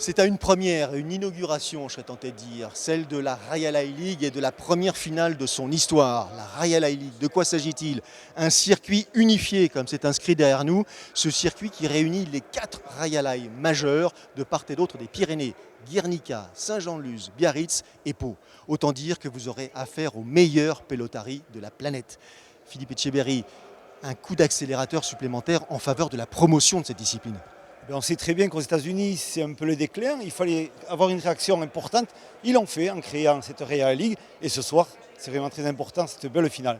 C'est à une première, une inauguration, je serais tenté de dire, celle de la Royal High League et de la première finale de son histoire. La Royal High League, de quoi s'agit-il? Un circuit unifié, comme c'est inscrit derrière nous, ce circuit qui réunit les 4 Royal High majeurs de part et d'autre des Pyrénées, Guernica, Saint-Jean-de-Luz, Biarritz et Pau. Autant dire que vous aurez affaire aux meilleurs pelotari de la planète. Philippe Etcheverry, un coup d'accélérateur supplémentaire en faveur de la promotion de cette discipline. On sait très bien qu'aux États-Unis, c'est un peu le déclin. Il fallait avoir une réaction importante. Ils l'ont fait en créant cette Royal League. Et ce soir, c'est vraiment très important, cette belle finale.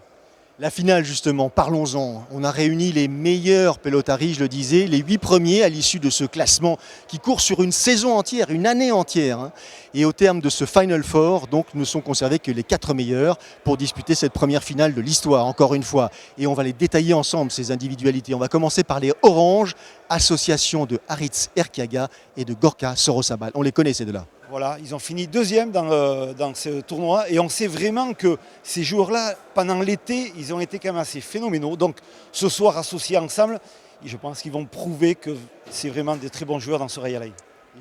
La finale, justement, parlons-en. On a réuni les meilleurs pelotaris, je le disais, les 8 premiers à l'issue de ce classement qui court sur une saison entière, une année entière. Et au terme de ce Final Four, donc, ne sont conservés que les 4 meilleurs pour disputer cette première finale de l'histoire, encore une fois. Et on va les détailler ensemble, ces individualités. On va commencer par les Oranges, association de Aritz Erkiaga et de Gorka Sorosabal. On les connaît, ces deux-là. Voilà, ils ont fini deuxième dans ce tournoi et on sait vraiment que ces joueurs-là, pendant l'été, ils ont été quand même assez phénoménaux. Donc ce soir, associés ensemble, je pense qu'ils vont prouver que c'est vraiment des très bons joueurs dans ce Royal High.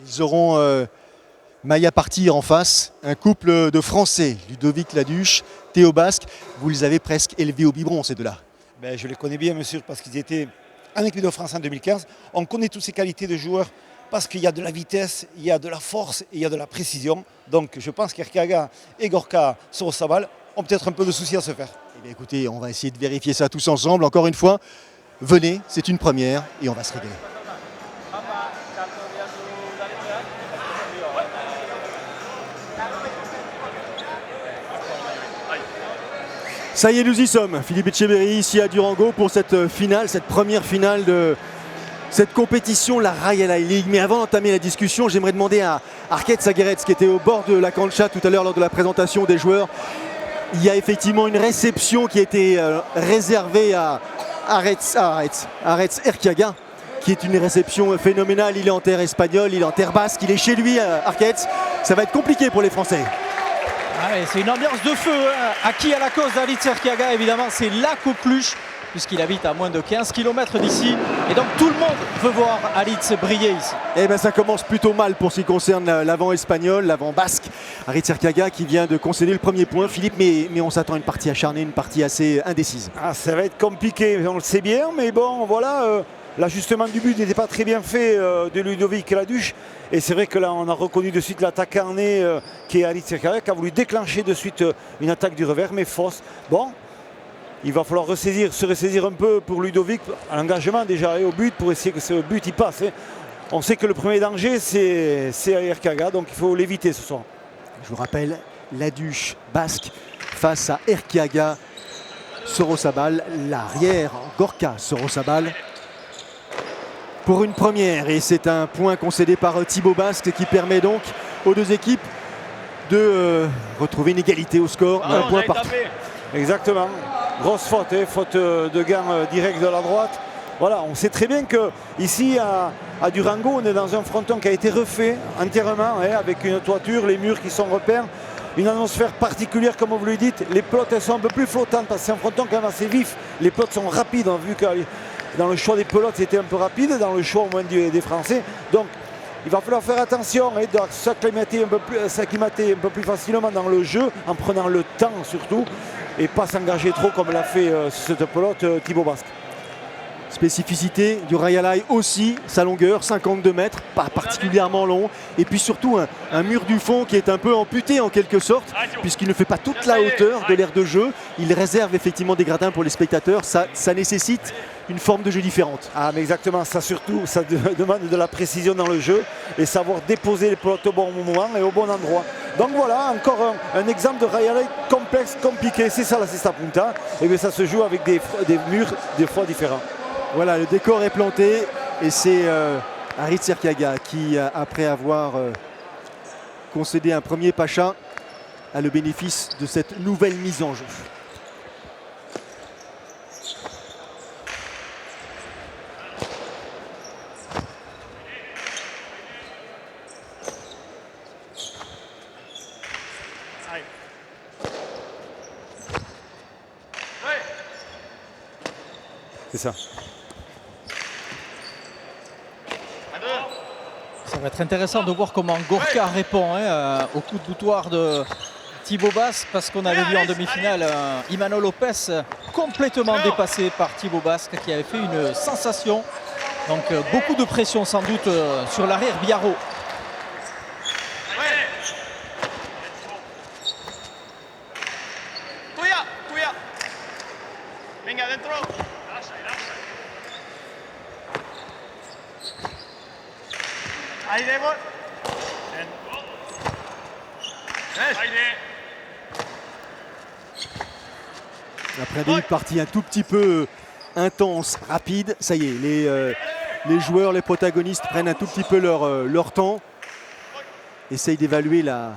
Ils auront Maya Partir en face, un couple de Français, Ludovic Laduche, Théo Basque. Vous les avez presque élevés au biberon, ces deux-là. Je les connais bien, monsieur, parce qu'ils étaient en équipe de France en 2015. On connaît toutes ces qualités de joueurs. Parce qu'il y a de la vitesse, il y a de la force et il y a de la précision. Donc je pense qu'Erkiaga et Gorka Sorosabal ont peut-être un peu de soucis à se faire. Eh bien, écoutez, on va essayer de vérifier ça tous ensemble. Encore une fois, venez, c'est une première et on va se régaler. Ça y est, nous y sommes. Philippe Etcheverry ici à Durango pour cette finale, cette première finale de cette compétition, la Royal High League. Mais avant d'entamer la discussion, j'aimerais demander à Arket Sageretz, qui était au bord de la cancha tout à l'heure lors de la présentation des joueurs. Il y a effectivement une réception qui a été réservée à Aritz Erkiaga, qui est une réception phénoménale. Il est en terre espagnole, il est en terre basque, il est chez lui, Arket. Ça va être compliqué pour les Français. C'est une ambiance de feu, acquis à la cause d'Aritz Erkiaga. Évidemment, c'est la coqueluche, puisqu'il habite à moins de 15 km d'ici. Et donc tout le monde veut voir Aritz briller ici. Eh bien ça commence plutôt mal pour ce qui concerne l'avant espagnol, l'avant basque. Aritz Erkiaga qui vient de concéder le premier point. Philippe, mais on s'attend à une partie acharnée, une partie assez indécise. Ça va être compliqué, on le sait bien, mais bon voilà, l'ajustement du but n'était pas très bien fait de Ludovic Laduche. Et c'est vrai que là on a reconnu de suite l'attaque carnée qui est Aritz Erkiaga, qui a voulu déclencher de suite une attaque du revers, mais fausse. Bon. Il va falloir se ressaisir un peu pour Ludovic, à l'engagement déjà et au but pour essayer que ce but il passe. On sait que le premier danger c'est Erkiaga, donc il faut l'éviter ce soir. Je vous rappelle, Laduche basque face à Erkiaga Sorosabal, l'arrière Gorka Sorosabal. Pour une première, et c'est un point concédé par Thibaut Basque qui permet donc aux deux équipes de retrouver une égalité au score, un point partout. Exactement. Grosse faute, faute de gain direct de la droite. Voilà, on sait très bien que ici à Durango, on est dans un fronton qui a été refait entièrement, avec une toiture, les murs qui sont repeints, une atmosphère particulière comme vous le dites. Les pelotes elles sont un peu plus flottantes parce que c'est un fronton quand même assez vif. Les pelotes sont rapides, on a vu que dans le choix des pelotes c'était un peu rapide, dans le choix au moins des Français. Donc il va falloir faire attention et s'acclimater un peu plus facilement dans le jeu, en prenant le temps surtout, et pas s'engager trop comme l'a fait cette pelote Thibaut Basque. Spécificité du Royal High aussi, sa longueur, 52 mètres, pas particulièrement long. Et puis surtout un mur du fond qui est un peu amputé en quelque sorte, puisqu'il ne fait pas toute la hauteur de l'aire de jeu. Il réserve effectivement des gradins pour les spectateurs. Ça nécessite une forme de jeu différente. Mais exactement, ça demande de la précision dans le jeu et savoir déposer les pelotes au bon moment et au bon endroit. Donc voilà, encore un exemple de Royal High complexe, compliqué. C'est ça la Cesta Punta. Et bien ça se joue avec des murs des fois différents. Voilà, le décor est planté et c'est Aritz Erkiaga qui, après avoir concédé un premier pacha, a le bénéfice de cette nouvelle mise en jeu. C'est ça. va être intéressant de voir comment Gorka répond au coup de boutoir de Thibaut Basque, parce qu'on avait vu en demi-finale Imanol Lopez complètement dépassé par Thibaut Basque qui avait fait une sensation. Donc beaucoup de pression sans doute sur l'arrière Biarro. Après un début de partie un tout petit peu intense, rapide, ça y est, les joueurs, les protagonistes prennent un tout petit peu leur temps, essayent d'évaluer la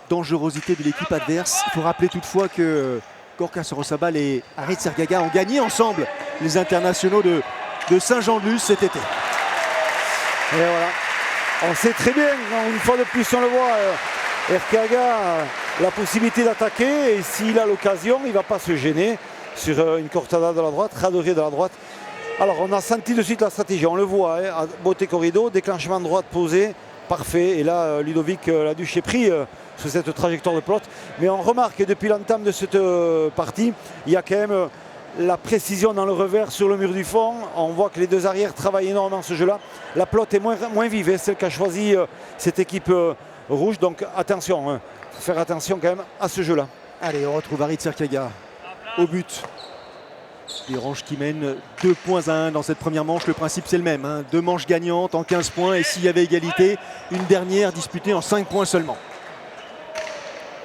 dangerosité de l'équipe adverse. Il faut rappeler toutefois que Gorka Sorosabal et Arit Sergaga ont gagné ensemble les internationaux de Saint-Jean-de-Luz cet été. Et voilà, on sait très bien, une fois de plus on le voit, Erkaga a la possibilité d'attaquer et s'il a l'occasion, il ne va pas se gêner sur une cortada de la droite, Radoré de la droite. Alors on a senti de suite la stratégie, on le voit, à Bote Corrido, déclenchement de droite posé, parfait. Et là, Ludovic Laduche est pris sur cette trajectoire de pelote. Mais on remarque que depuis l'entame de cette partie, il y a quand même la précision dans le revers sur le mur du fond. On voit que les deux arrières travaillent énormément ce jeu-là. La pelote est moins vive, celle qu'a choisi cette équipe rouge. Donc attention, faut faire attention quand même à ce jeu-là. Allez, on retrouve Arit Sergaga au but. Des Oranges qui mènent 2 points à 1 dans cette première manche. Le principe c'est le même, 2 manches gagnantes en 15 points et s'il y avait égalité, une dernière disputée en 5 points seulement.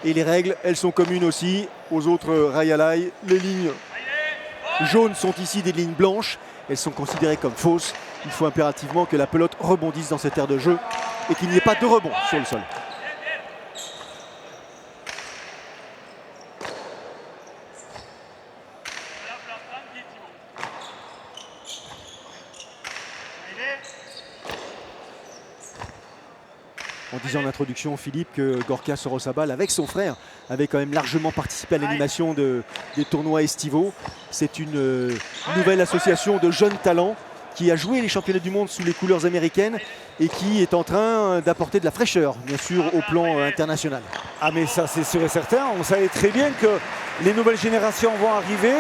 Et les règles, elles sont communes aussi aux autres Rayalai. Les lignes jaunes sont ici des lignes blanches. Elles sont considérées comme fausses. Il faut impérativement que la pelote rebondisse dans cette aire de jeu et qu'il n'y ait pas de rebond sur le sol. En disant en introduction, Philippe, que Gorka Sorosabal, avec son frère, avait quand même largement participé à l'animation des tournois estivaux. C'est une nouvelle association de jeunes talents qui a joué les championnats du monde sous les couleurs américaines et qui est en train d'apporter de la fraîcheur, bien sûr, au plan international. Ah mais ça c'est sûr et certain, on savait très bien que les nouvelles générations vont arriver.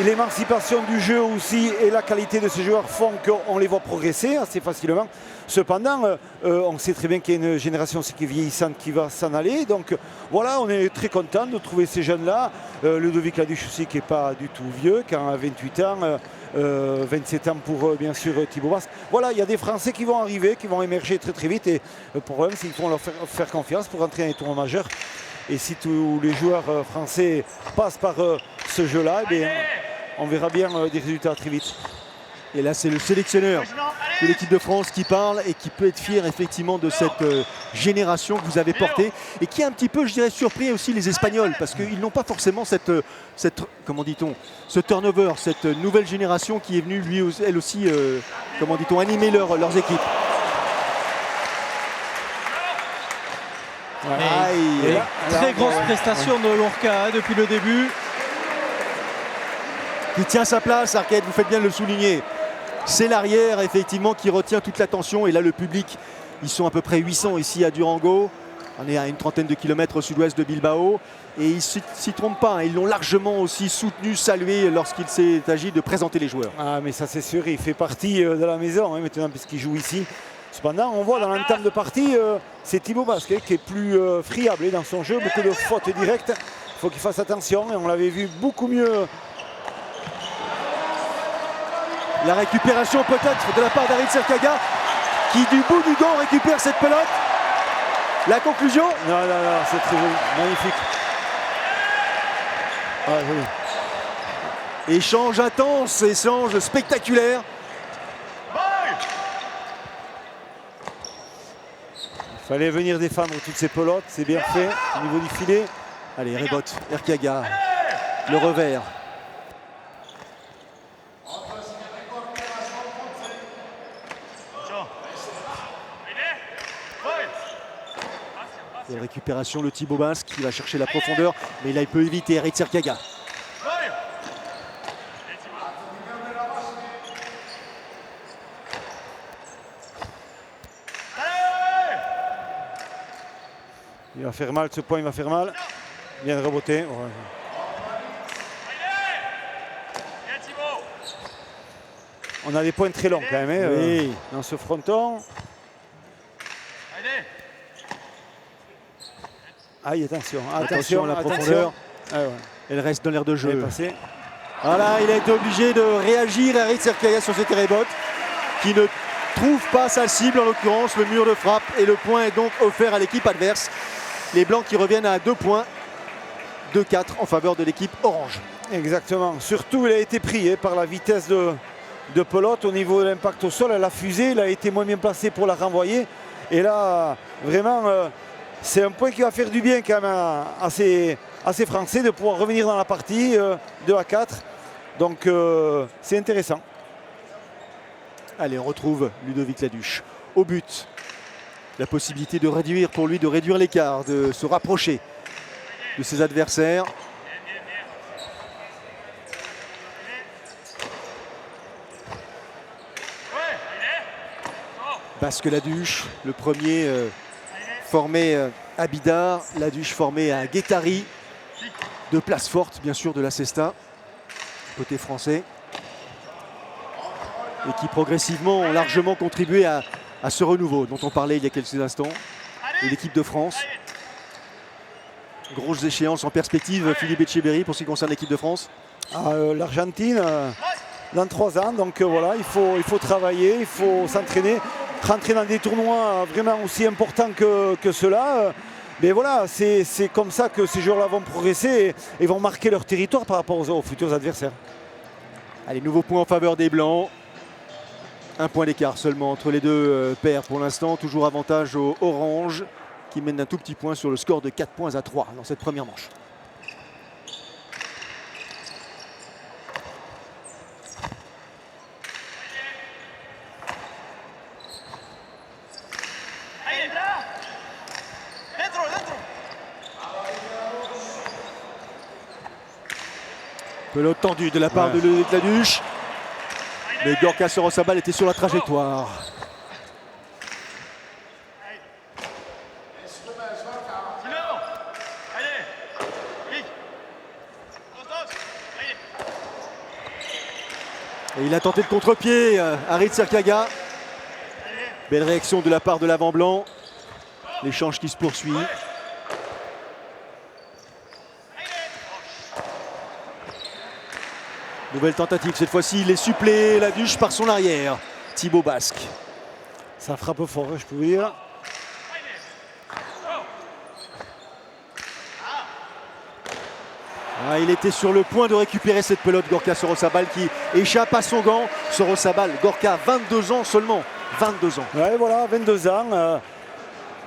L'émancipation du jeu aussi et la qualité de ces joueurs font qu'on les voit progresser assez facilement. Cependant, on sait très bien qu'il y a une génération qui est vieillissante qui va s'en aller. Donc voilà, on est très content de trouver ces jeunes-là. Ludovic Laduche aussi qui n'est pas du tout vieux, qui a 28 ans, 27 ans pour bien sûr Thibaut Basque. Voilà, il y a des Français qui vont arriver, qui vont émerger très très vite. Et le problème, c'est qu'il faut leur faire confiance pour rentrer dans les tournois majeurs. Et si tous les joueurs français passent par ce jeu-là, eh bien, on verra bien des résultats très vite. Et là, c'est le sélectionneur de l'équipe de France qui parle et qui peut être fier effectivement de cette génération que vous avez portée et qui a un petit peu, je dirais, surpris aussi les Espagnols parce qu'ils n'ont pas forcément cette comment dit-on, ce turnover, cette nouvelle génération qui est venue elle aussi, comment dit-on, animer leurs équipes. Très grosse prestation de Lorca depuis le début. Qui tient sa place, Arcade, vous faites bien de le souligner. C'est l'arrière effectivement qui retient toute l'attention et là le public, ils sont à peu près 800 ici à Durango. On est à une trentaine de kilomètres au sud-ouest de Bilbao et ils ne s'y trompent pas, ils l'ont largement aussi soutenu, salué lorsqu'il s'est agi de présenter les joueurs. Ah mais ça c'est sûr, il fait partie de la maison maintenant puisqu'il joue ici. Cependant on voit dans l'entame de partie, c'est Thibaut Basque qui est plus friable dans son jeu, beaucoup de fautes directes. Il faut qu'il fasse attention et on l'avait vu beaucoup mieux. La récupération peut-être de la part d'Arit Sergaga qui du bout du gant récupère cette pelote. La conclusion? Non, c'est très joli, magnifique. Ah, joli. Échange intense, échange spectaculaire. Il fallait venir défendre toutes ces pelotes, c'est bien fait au niveau du filet. Allez, Rebot, Erkaga, le revers. Et récupération, le Thibaut Basque qui va chercher la profondeur, mais là il peut éviter Arit Sergaga. Il va faire mal, ce point il va faire mal. Bien de reboter. Ouais. On a des points très longs quand même hein, dans ce fronton. Aïe, attention, Attention à la profondeur. Ah ouais. Elle reste dans l'air de jeu. Passé. Voilà, il a été obligé de réagir, Harit Serkaya, sur cette rebote, qui ne trouve pas sa cible, en l'occurrence le mur de frappe. Et le point est donc offert à l'équipe adverse. Les Blancs qui reviennent à 2 points, 2-4 en faveur de l'équipe orange. Exactement. Surtout, il a été pris par la vitesse de pelote au niveau de l'impact au sol. Elle a fusé, il a été moins bien placé pour la renvoyer. Et là, vraiment, c'est un point qui va faire du bien quand même à ces Français de pouvoir revenir dans la partie 2-4. Donc, c'est intéressant. Allez, on retrouve Ludovic Laduche au but. La possibilité de réduire pour lui, de réduire l'écart, de se rapprocher de ses adversaires. Basque Laduche, le premier formé à Bidart, Laduche formé à Guétari. De place forte, bien sûr, de la Cesta, côté français. Et qui progressivement ont largement contribué à ce renouveau dont on parlait il y a quelques instants de l'équipe de France. Grosses échéances en perspective, Philippe Etcheberry, pour ce qui concerne l'équipe de France. L'Argentine, dans 3 ans, donc voilà, il faut travailler, il faut s'entraîner, rentrer dans des tournois vraiment aussi importants que ceux-là. Mais voilà, c'est comme ça que ces joueurs-là vont progresser et vont marquer leur territoire par rapport aux futurs adversaires. Allez, nouveau point en faveur des Blancs. 1 point d'écart seulement entre les deux paires pour l'instant. Toujours avantage aux Orange qui mène d'un tout petit point sur le score de 4 points à 3 dans cette première manche. Pelote tendue de la part de Ludovic Laduche. Mais Gorka Sorosabal était sur la trajectoire. Et il a tenté de contre-pied, Harit Serkaya. Belle réaction de la part de l'avant blanc. L'échange qui se poursuit. Nouvelle tentative, cette fois-ci il est supplé, Laduche par son arrière. Thibaut Basque. Ça frappe fort, je peux vous dire. Ah, il était sur le point de récupérer cette pelote, Gorka Sorosabal qui échappe à son gant. Sorosabal, Gorka, 22 ans seulement. 22 ans. Ouais, voilà, 22 ans.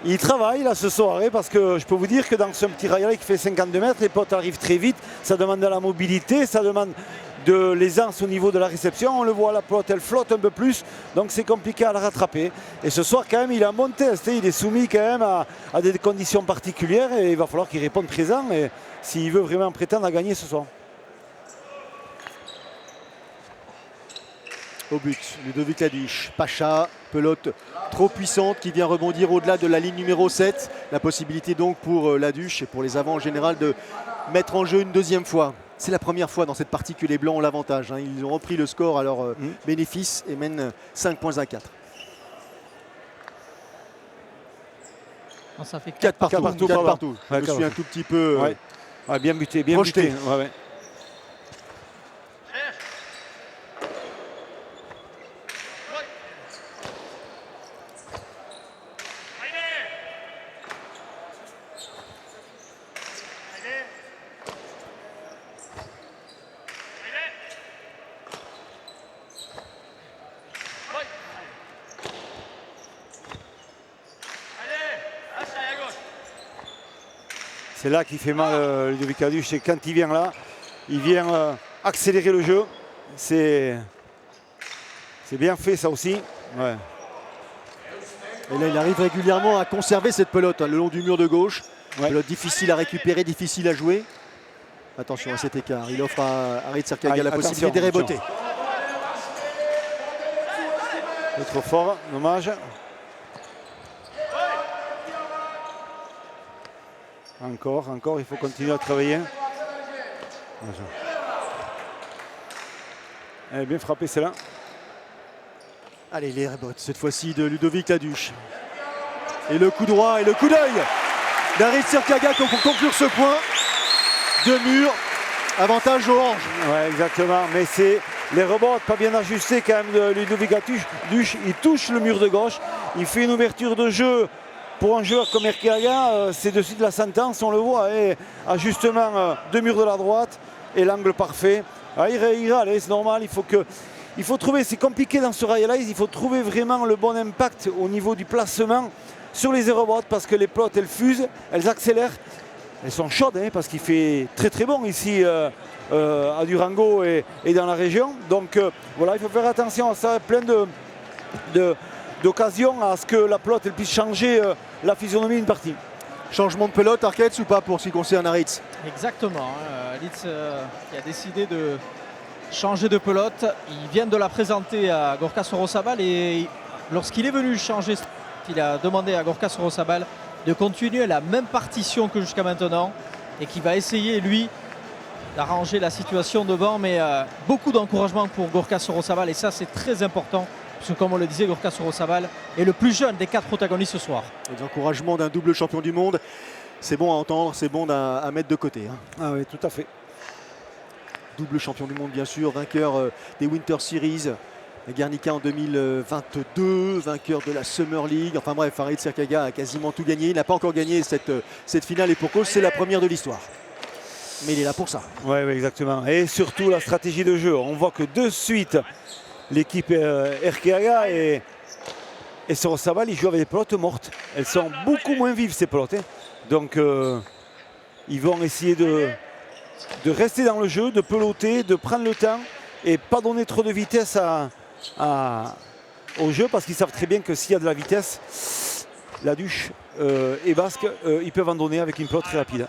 Il travaille là ce soir parce que je peux vous dire que dans ce petit rail qui fait 52 mètres, les potes arrivent très vite. Ça demande de la mobilité, ça demande de l'aisance au niveau de la réception. On le voit, la pelote elle flotte un peu plus, donc c'est compliqué à la rattraper. Et ce soir quand même il a un bon test, il est soumis quand même à des conditions particulières et il va falloir qu'il réponde présent et s'il veut vraiment prétendre à gagner ce soir. Au but, Ludovic Laduche, Pacha, pelote trop puissante qui vient rebondir au-delà de la ligne numéro 7. La possibilité donc pour Laduche et pour les avants en général de mettre en jeu une deuxième fois. C'est la première fois dans cette partie que les Blancs ont l'avantage. Ils ont repris le score à leur bénéfice et mènent 5 points à 4. Non, ça fait 4 partout. 4 partout. Ouais, je suis un tout petit peu bien buté, bien projeté. buté. Ouais. C'est là qu'il fait mal Ludovic Laduche, c'est quand il vient là, il vient accélérer le jeu. C'est bien fait ça aussi. Ouais. Et là il arrive régulièrement à conserver cette pelote le long du mur de gauche. Pelote difficile à récupérer, difficile à jouer. Attention à cet écart, il offre à Harit Serkaya la possibilité de reboter. Trop fort, dommage. Encore, il faut continuer à travailler. Elle est bien frappée celle-là. Allez, les rebots, cette fois-ci de Ludovic Laduche. Et le coup droit et le coup d'œil d'Aritz Serkaga pour conclure ce point. Deux murs, avantage orange. Ouais, exactement, mais c'est les rebonds pas bien ajustés quand même de Ludovic Laduche. Il touche le mur de gauche, il fait une ouverture de jeu. Pour un joueur comme Erkiaga, c'est de suite la sentence, on le voit. Et ajustement de mur de la droite et l'angle parfait. Ah, il ira, c'est normal, il faut trouver, c'est compliqué dans ce Rail, il faut trouver vraiment le bon impact au niveau du placement sur les aérobots parce que les plots, elles fusent, elles accélèrent. Elles sont chaudes parce qu'il fait très très bon ici à Durango et dans la région. Donc voilà, il faut faire attention à ça, plein d'occasions à ce que la pelote elle puisse changer la physionomie d'une partie. Changement de pelote, Arquette ou pas pour ce qui concerne Aritz? Exactement. Aritz qui a décidé de changer de pelote. Il vient de la présenter à Gorka Sorosabal et lorsqu'il est venu changer, il a demandé à Gorka Sorosabal de continuer la même partition que jusqu'à maintenant et qui va essayer, lui, d'arranger la situation devant. Mais beaucoup d'encouragement pour Gorka Sorosabal et ça, c'est très important. Parce que comme on le disait, Gorka Sorosabal est le plus jeune des 4 protagonistes ce soir. Les encouragements d'un double champion du monde, c'est bon à entendre, c'est bon à mettre de côté. Ah oui, tout à fait. Double champion du monde bien sûr, vainqueur des Winter Series, Guernica en 2022, vainqueur de la Summer League. Enfin bref, Aritz Serkaga a quasiment tout gagné. Il n'a pas encore gagné cette finale et pour cause, c'est la première de l'histoire. Mais il est là pour ça. Oui, exactement. Et surtout la stratégie de jeu. On voit que de suite, l'équipe Erkiaga et Sorosabal, ils jouent avec des pelotes mortes. Elles sont beaucoup moins vives ces pelotes. Donc ils vont essayer de rester dans le jeu, de peloter, de prendre le temps et pas donner trop de vitesse au jeu parce qu'ils savent très bien que s'il y a de la vitesse, Laduche et Basque, ils peuvent en donner avec une pelote très rapide.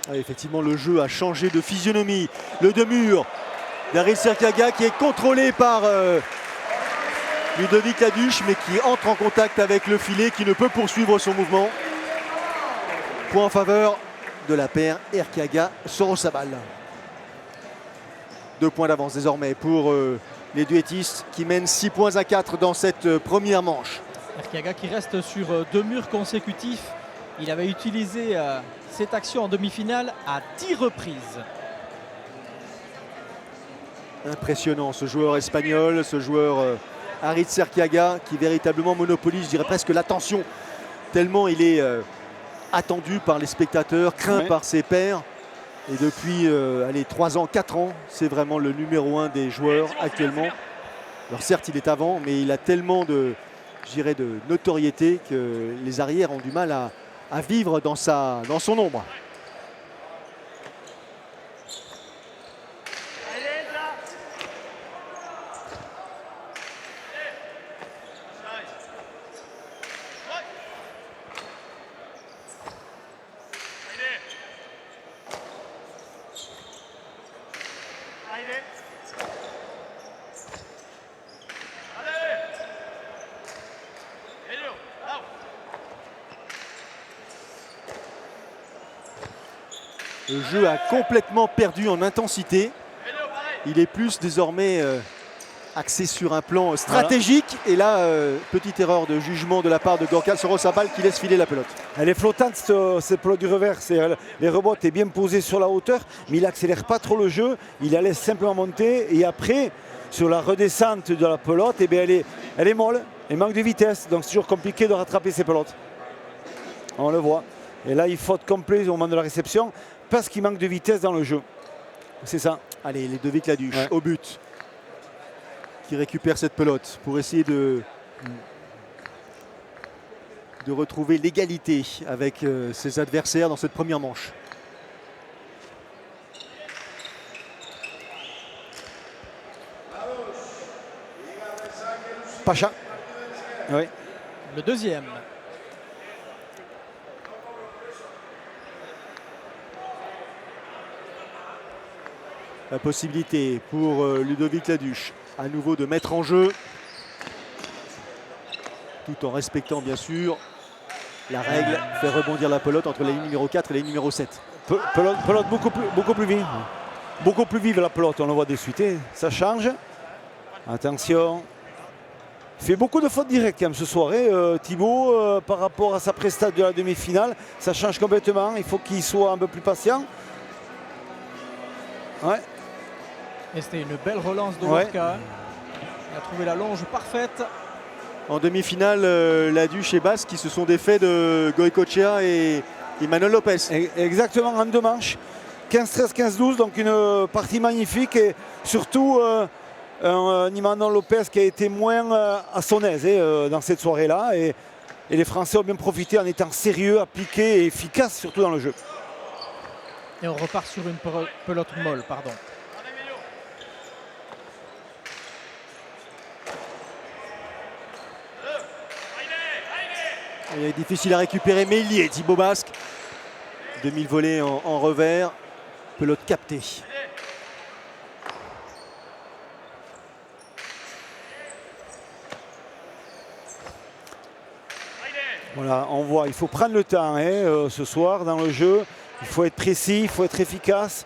Ah, effectivement, le jeu a changé de physionomie. Le deux-murs d'Aritz Serkaga qui est contrôlé par Ludovic Laduche, mais qui entre en contact avec le filet, qui ne peut poursuivre son mouvement. Point en faveur de la paire Erkiaga-Sorosabal. 2 points d'avance désormais pour les duettistes qui mènent 6 points à 4 dans cette première manche. Erkiaga qui reste sur 2 murs consécutifs. Il avait utilisé cette action en demi-finale à 10 reprises. Impressionnant ce joueur espagnol, ce joueur Aritz Serkaga qui véritablement monopolise, je dirais presque l'attention, tellement il est attendu par les spectateurs, craint par ses pairs. Et depuis 3 ans, 4 ans, c'est vraiment le numéro 1 des joueurs actuellement. Alors certes, il est avant, mais il a tellement de notoriété que les arrières ont du mal à vivre dans son ombre. Le jeu a complètement perdu en intensité. Il est plus désormais axé sur un plan stratégique. Voilà. Et là, petite erreur de jugement de la part de Gorka Sorosabal qui laisse filer la pelote. Elle est flottante cette pelote du revers. Les rebots est bien posé sur la hauteur, mais il n'accélère pas trop le jeu. Il la laisse simplement monter. Et après, sur la redescente de la pelote, eh bien, elle est molle. Elle manque de vitesse. Donc c'est toujours compliqué de rattraper ces pelotes. On le voit. Et là, il faute complet au moment de la réception parce qu'il manque de vitesse dans le jeu. C'est ça. Allez, les Ludovic Laduche au but, qui récupère cette pelote pour essayer de retrouver l'égalité avec ses adversaires dans cette première manche. Pacha. Oui. Le deuxième. La possibilité pour Ludovic Laduche à nouveau de mettre en jeu, tout en respectant bien sûr la règle, faire rebondir la pelote entre la ligne numéro 4 et la ligne numéro 7. Pelote beaucoup plus vive. Beaucoup plus vive la pelote, on le voit de suite. Et ça change. Attention. Il fait beaucoup de fautes directes quand même ce soir. Thibaut, par rapport à sa prestation de la demi-finale, ça change complètement. Il faut qu'il soit un peu plus patient. Ouais. Et c'était une belle relance de Gorka. Il a trouvé la longe parfaite. En demi-finale, Laduche et Basque qui se sont défaits de Goycochea et Manuel Lopez. Exactement, en 2 manches. 15-13, 15-12, donc une partie magnifique. Et surtout, un Imanol Lopez qui a été moins à son aise dans cette soirée-là. Et les Français ont bien profité en étant sérieux, appliqués et efficaces, surtout dans le jeu. Et on repart sur une pelote molle, pardon. Il est difficile à récupérer, mais il y est, Thibaut Basque. 2000 volets en revers. Pelote captée. Voilà, on voit, il faut prendre le temps ce soir dans le jeu. Il faut être précis, il faut être efficace.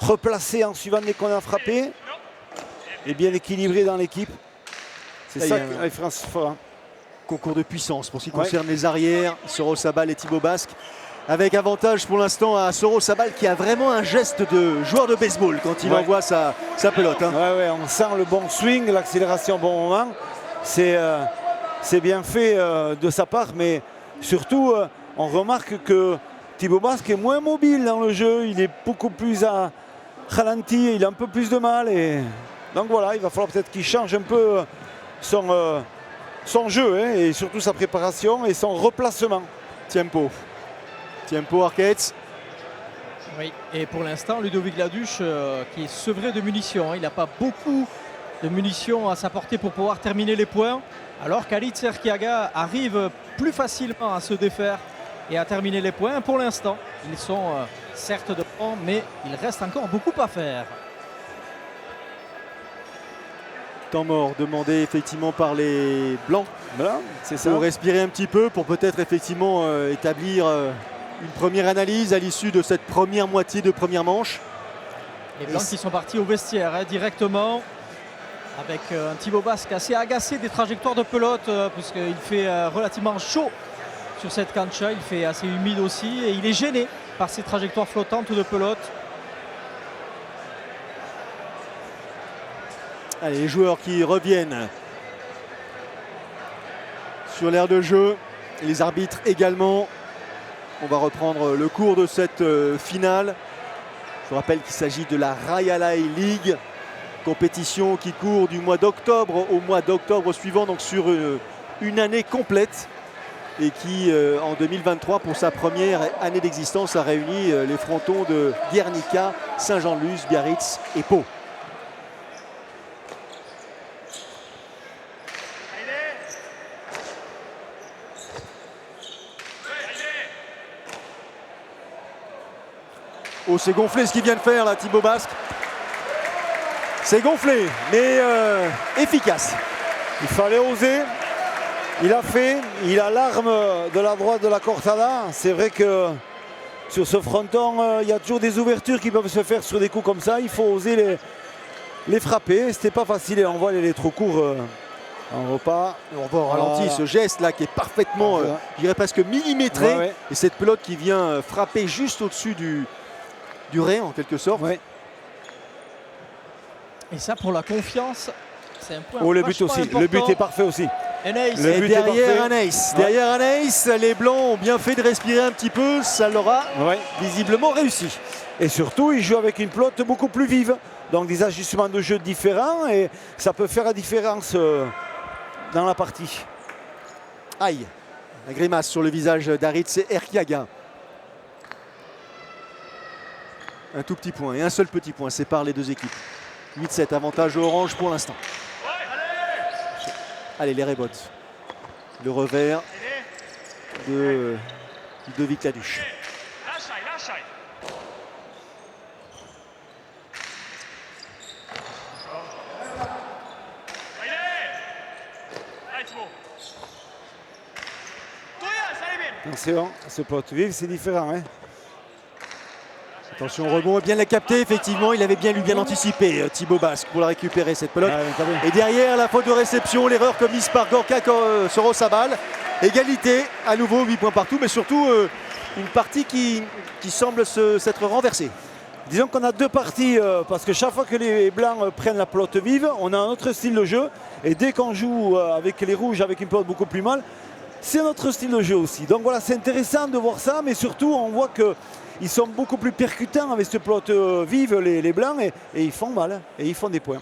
Replacer en suivant dès qu'on a frappé. Et bien équilibré dans l'équipe. C'est ça que la France fera. Concours de puissance pour ce qui concerne les arrières, Soro Sabal et Thibaut Basque. Avec avantage pour l'instant à Soro Sabal qui a vraiment un geste de joueur de baseball quand il envoie sa pelote. On sent le bon swing, l'accélération au bon moment. C'est bien fait de sa part, mais surtout on remarque que Thibaut Basque est moins mobile dans le jeu. Il est beaucoup plus ralenti, il a un peu plus de mal. Et donc voilà, il va falloir peut-être qu'il change un peu son jeu et surtout sa préparation et son replacement. Tempo Arquette. Oui, et pour l'instant, Ludovic Laduche qui est sevré de munitions. Il n'a pas beaucoup de munitions à sa portée pour pouvoir terminer les points. Alors qu'Alitz Erkiaga arrive plus facilement à se défaire et à terminer les points. Pour l'instant, ils sont certes devant, mais il reste encore beaucoup à faire. Temps mort demandé effectivement par les Blancs. C'est ça. Pour respirer un petit peu, pour peut-être effectivement établir une première analyse à l'issue de cette première moitié de première manche. Les Blancs qui sont partis au vestiaire directement, avec un Thibaut Basque assez agacé des trajectoires de pelote, puisqu'il fait relativement chaud sur cette cancha, il fait assez humide aussi, et il est gêné par ces trajectoires flottantes de pelote. Allez, les joueurs qui reviennent sur l'aire de jeu, et les arbitres également. On va reprendre le cours de cette finale. Je vous rappelle qu'il s'agit de la Raialai League, compétition qui court du mois d'octobre au mois d'octobre suivant, donc sur une année complète, et qui en 2023, pour sa première année d'existence, a réuni les frontons de Guernica, Saint-Jean-de-Luz, Biarritz et Pau. Oh, c'est gonflé ce qu'il vient de faire là, Thibaut Basque. C'est gonflé, mais efficace. Il fallait oser. Il a fait. Il a l'arme de la droite de la Cortada. C'est vrai que sur ce fronton, il y a toujours des ouvertures qui peuvent se faire sur des coups comme ça. Il faut oser les frapper. C'était pas facile. Et on voit les trop courts en repas. On voit au ralenti ce geste là qui est parfaitement, je dirais presque millimétré. Et cette pelote qui vient frapper juste au-dessus du raie en quelque sorte. Et ça, pour la confiance, c'est un point le but aussi. important. Le but est parfait aussi. Et derrière un ace. Derrière un ace, les Blancs ont bien fait de respirer un petit peu. Ça leur a visiblement réussi. Et surtout, ils jouent avec une pelote beaucoup plus vive. Donc des ajustements de jeu différents. Et ça peut faire la différence dans la partie. Aïe. La grimace sur le visage d'Aritz Erkiaga. Un tout petit point et un seul petit point sépare les deux équipes. 8-7, avantage orange pour l'instant. Allez, les rebotes. Le revers de Ludovic Laduche. Attention, ce pelote vive, c'est différent. Hein. Attention au rebond, bien la capté, effectivement, il avait bien anticipé Thibaut Basque pour la récupérer cette pelote. Et derrière la faute de réception, l'erreur commise par Gorka Sorosabal. Égalité, à nouveau 8 points partout, mais surtout une partie qui semble s'être renversée. Disons qu'on a deux parties, parce que chaque fois que les blancs prennent la pelote vive, on a un autre style de jeu. Et dès qu'on joue avec les rouges, avec une pelote beaucoup plus molle, c'est notre style de jeu aussi. Donc voilà, c'est intéressant de voir ça, mais surtout on voit qu'ils sont beaucoup plus percutants avec cette pelote vive, les blancs, et ils font mal, hein, et ils font des points.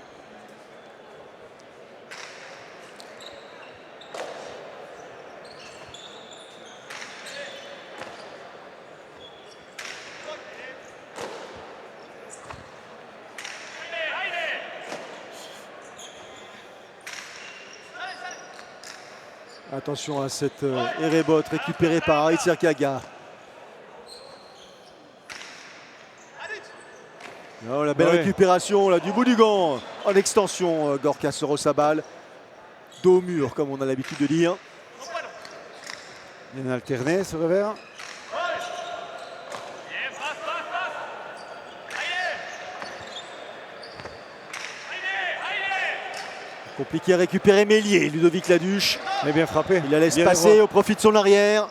Attention à cette Erebot récupérée par Harit Serkaga. Oh, la belle récupération là, du bout du gant en extension, Gorka Sorosabal. Dos au mur, comme on a l'habitude de dire. Bien alterné ce revers. Compliqué à récupérer Mélier, Ludovic Laduche. Mais bien frappé. Il la laisse passer au profit de son arrière.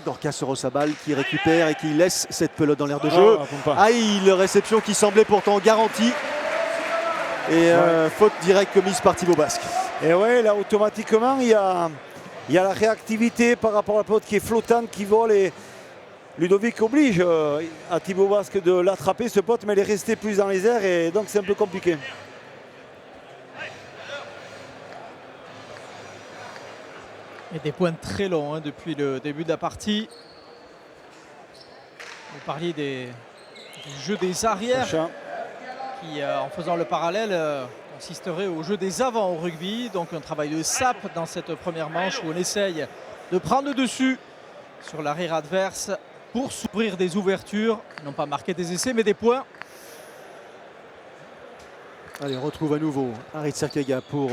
Gorka Sorosabal qui récupère et qui laisse cette pelote dans l'air de jeu. Aïe, réception qui semblait pourtant garantie. Et faute directe commise par Thibaut Basque. Et ouais, là automatiquement il y a la réactivité par rapport à la pelote qui est flottante, qui vole, et Ludovic oblige à Thibaut Basque de l'attraper ce pote, mais elle est restée plus dans les airs et donc c'est un peu compliqué. Et des points très longs hein, depuis le début de la partie. Vous parliez du jeu des arrières qui, en faisant le parallèle, consisterait au jeu des avants au rugby. Donc un travail de sape dans cette première manche où on essaye de prendre le dessus sur l'arrière adverse pour s'ouvrir des ouvertures. Non pas marquer des essais, mais des points. Allez, on retrouve à nouveau Harit Serkaga pour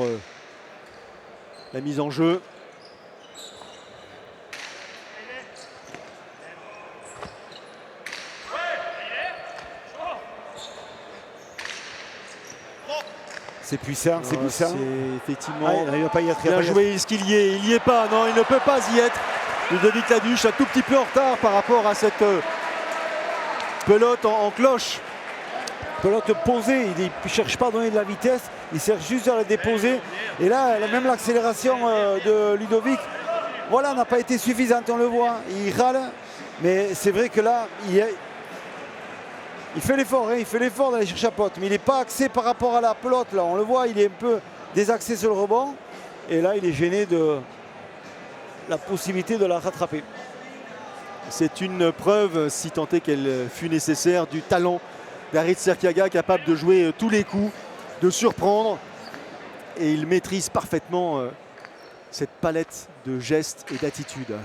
la mise en jeu. C'est puissant, c'est puissant. C'est effectivement il va pas y être, bien joué. Est-ce qu'il y est? Il n'y est pas. Non, il ne peut pas y être. Ludovic Laduche un tout petit peu en retard par rapport à cette pelote en cloche. Pelote posée, il ne cherche pas à donner de la vitesse, il cherche juste à la déposer. Et là, même l'accélération de Ludovic, voilà, n'a pas été suffisante, on le voit. Il râle, mais c'est vrai que là, il fait l'effort, hein, il fait l'effort d'aller chercher la pelote, mais il n'est pas axé par rapport à la pelote. Là, on le voit, il est un peu désaxé sur le rebond. Et là, il est gêné de la possibilité de la rattraper. C'est une preuve, si tant est qu'elle fut nécessaire, du talent d'Harit Serkaga, capable de jouer tous les coups, de surprendre. Et il maîtrise parfaitement cette palette de gestes et d'attitudes.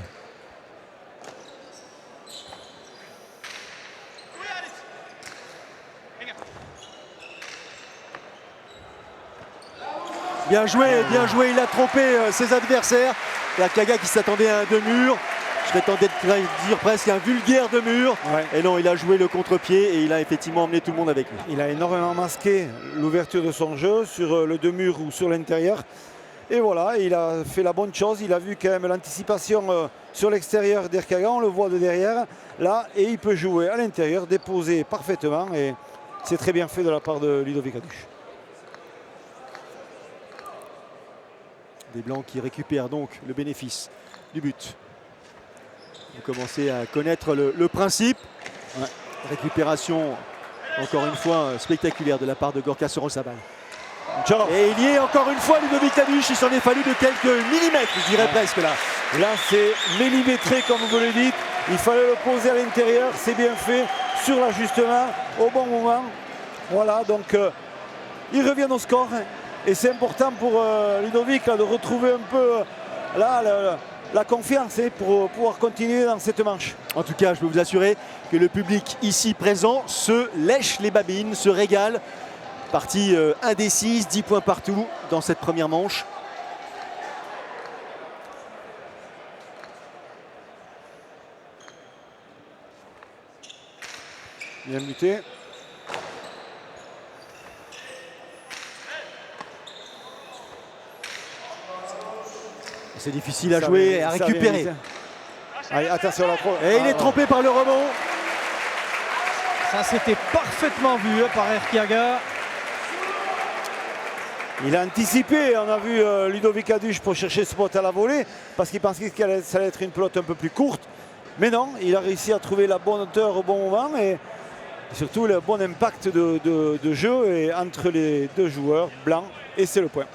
Bien joué, il a trompé ses adversaires. Serkaga qui s'attendait à un deux-murs. Je serais tenté de dire presque un vulgaire deux-murs. Ouais. Et non, il a joué le contre-pied et il a effectivement emmené tout le monde avec lui. Il a énormément masqué l'ouverture de son jeu sur le deux-murs ou sur l'intérieur. Et voilà, il a fait la bonne chose. Il a vu quand même l'anticipation sur l'extérieur d'Serkaga. On le voit de derrière là et il peut jouer à l'intérieur, déposer parfaitement. Et c'est très bien fait de la part de Ludovic Laduche. Des Blancs qui récupèrent donc le bénéfice du but. Vous commencez à connaître le principe. Ouais. Récupération, encore une fois, spectaculaire de la part de Gorka Sorosabal. Et il y est encore une fois Ludovic Laduche. Il s'en est fallu de quelques millimètres, je dirais presque là. Là, c'est millimétré, comme vous le dites. Il fallait le poser à l'intérieur. C'est bien fait, sur l'ajustement, au bon moment. Voilà, donc il revient au score. Et c'est important pour Ludovic là, de retrouver un peu la confiance pour pouvoir continuer dans cette manche. En tout cas, je peux vous assurer que le public ici présent se lèche les babines, se régale. Partie indécise, 10 points partout dans cette première manche. Bien muté. C'est difficile à jouer et à récupérer. Allez, attention la pro. Et il est trompé par le rebond. Ça, c'était parfaitement vu par Erkiaga. Il a anticipé, on a vu Ludovic Aduche pour chercher ce spot à la volée parce qu'il pensait que ça allait être une pelote un peu plus courte. Mais non, il a réussi à trouver la bonne hauteur au bon moment et surtout le bon impact de jeu et entre les deux joueurs blancs, et c'est le point.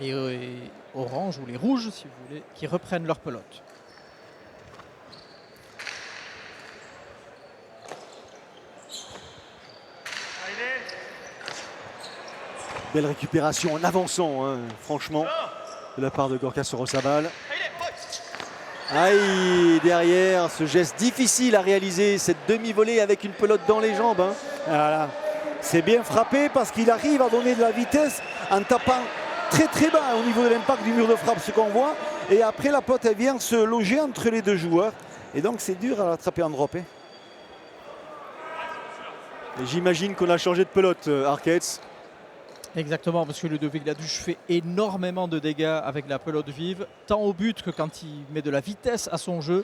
Les oranges ou les rouges, si vous voulez, qui reprennent leur pelote. Belle récupération en avançant, hein, franchement, de la part de Gorka Sorosabal. Aïe, derrière, ce geste difficile à réaliser, cette demi-volée avec une pelote dans les jambes. Hein. Voilà. C'est bien frappé parce qu'il arrive à donner de la vitesse en tapant très très bas au niveau de l'impact du mur de frappe, ce qu'on voit. Et après, la pelote, elle vient se loger entre les deux joueurs. Et donc, c'est dur à l'attraper en drop. J'imagine qu'on a changé de pelote, Arquette. Exactement, parce que Ludovic Laduche fait énormément de dégâts avec la pelote vive, tant au but que quand il met de la vitesse à son jeu.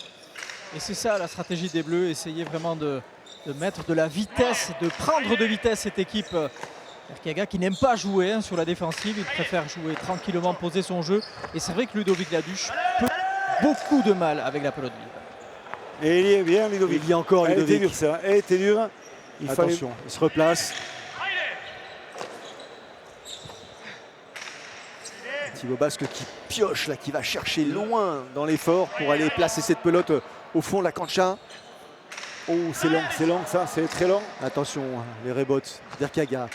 Et c'est ça la stratégie des Bleus, essayer vraiment de mettre de la vitesse, de prendre de vitesse cette équipe. Erkiaga qui n'aime pas jouer hein, sur la défensive, il préfère jouer tranquillement, poser son jeu. Et c'est vrai que Ludovic Laduche peut beaucoup de mal avec la pelote vive. Et il y est bien, Ludovic. Il y a encore Elle Ludovic. était dure, ça. Elle était dure. Attention, il se replace. Thibaut Basque qui pioche, là, qui va chercher loin dans l'effort pour aller placer cette pelote au fond de la cancha. Oh, c'est long ça, c'est très long. Attention, les rebotes d'Erkiaga.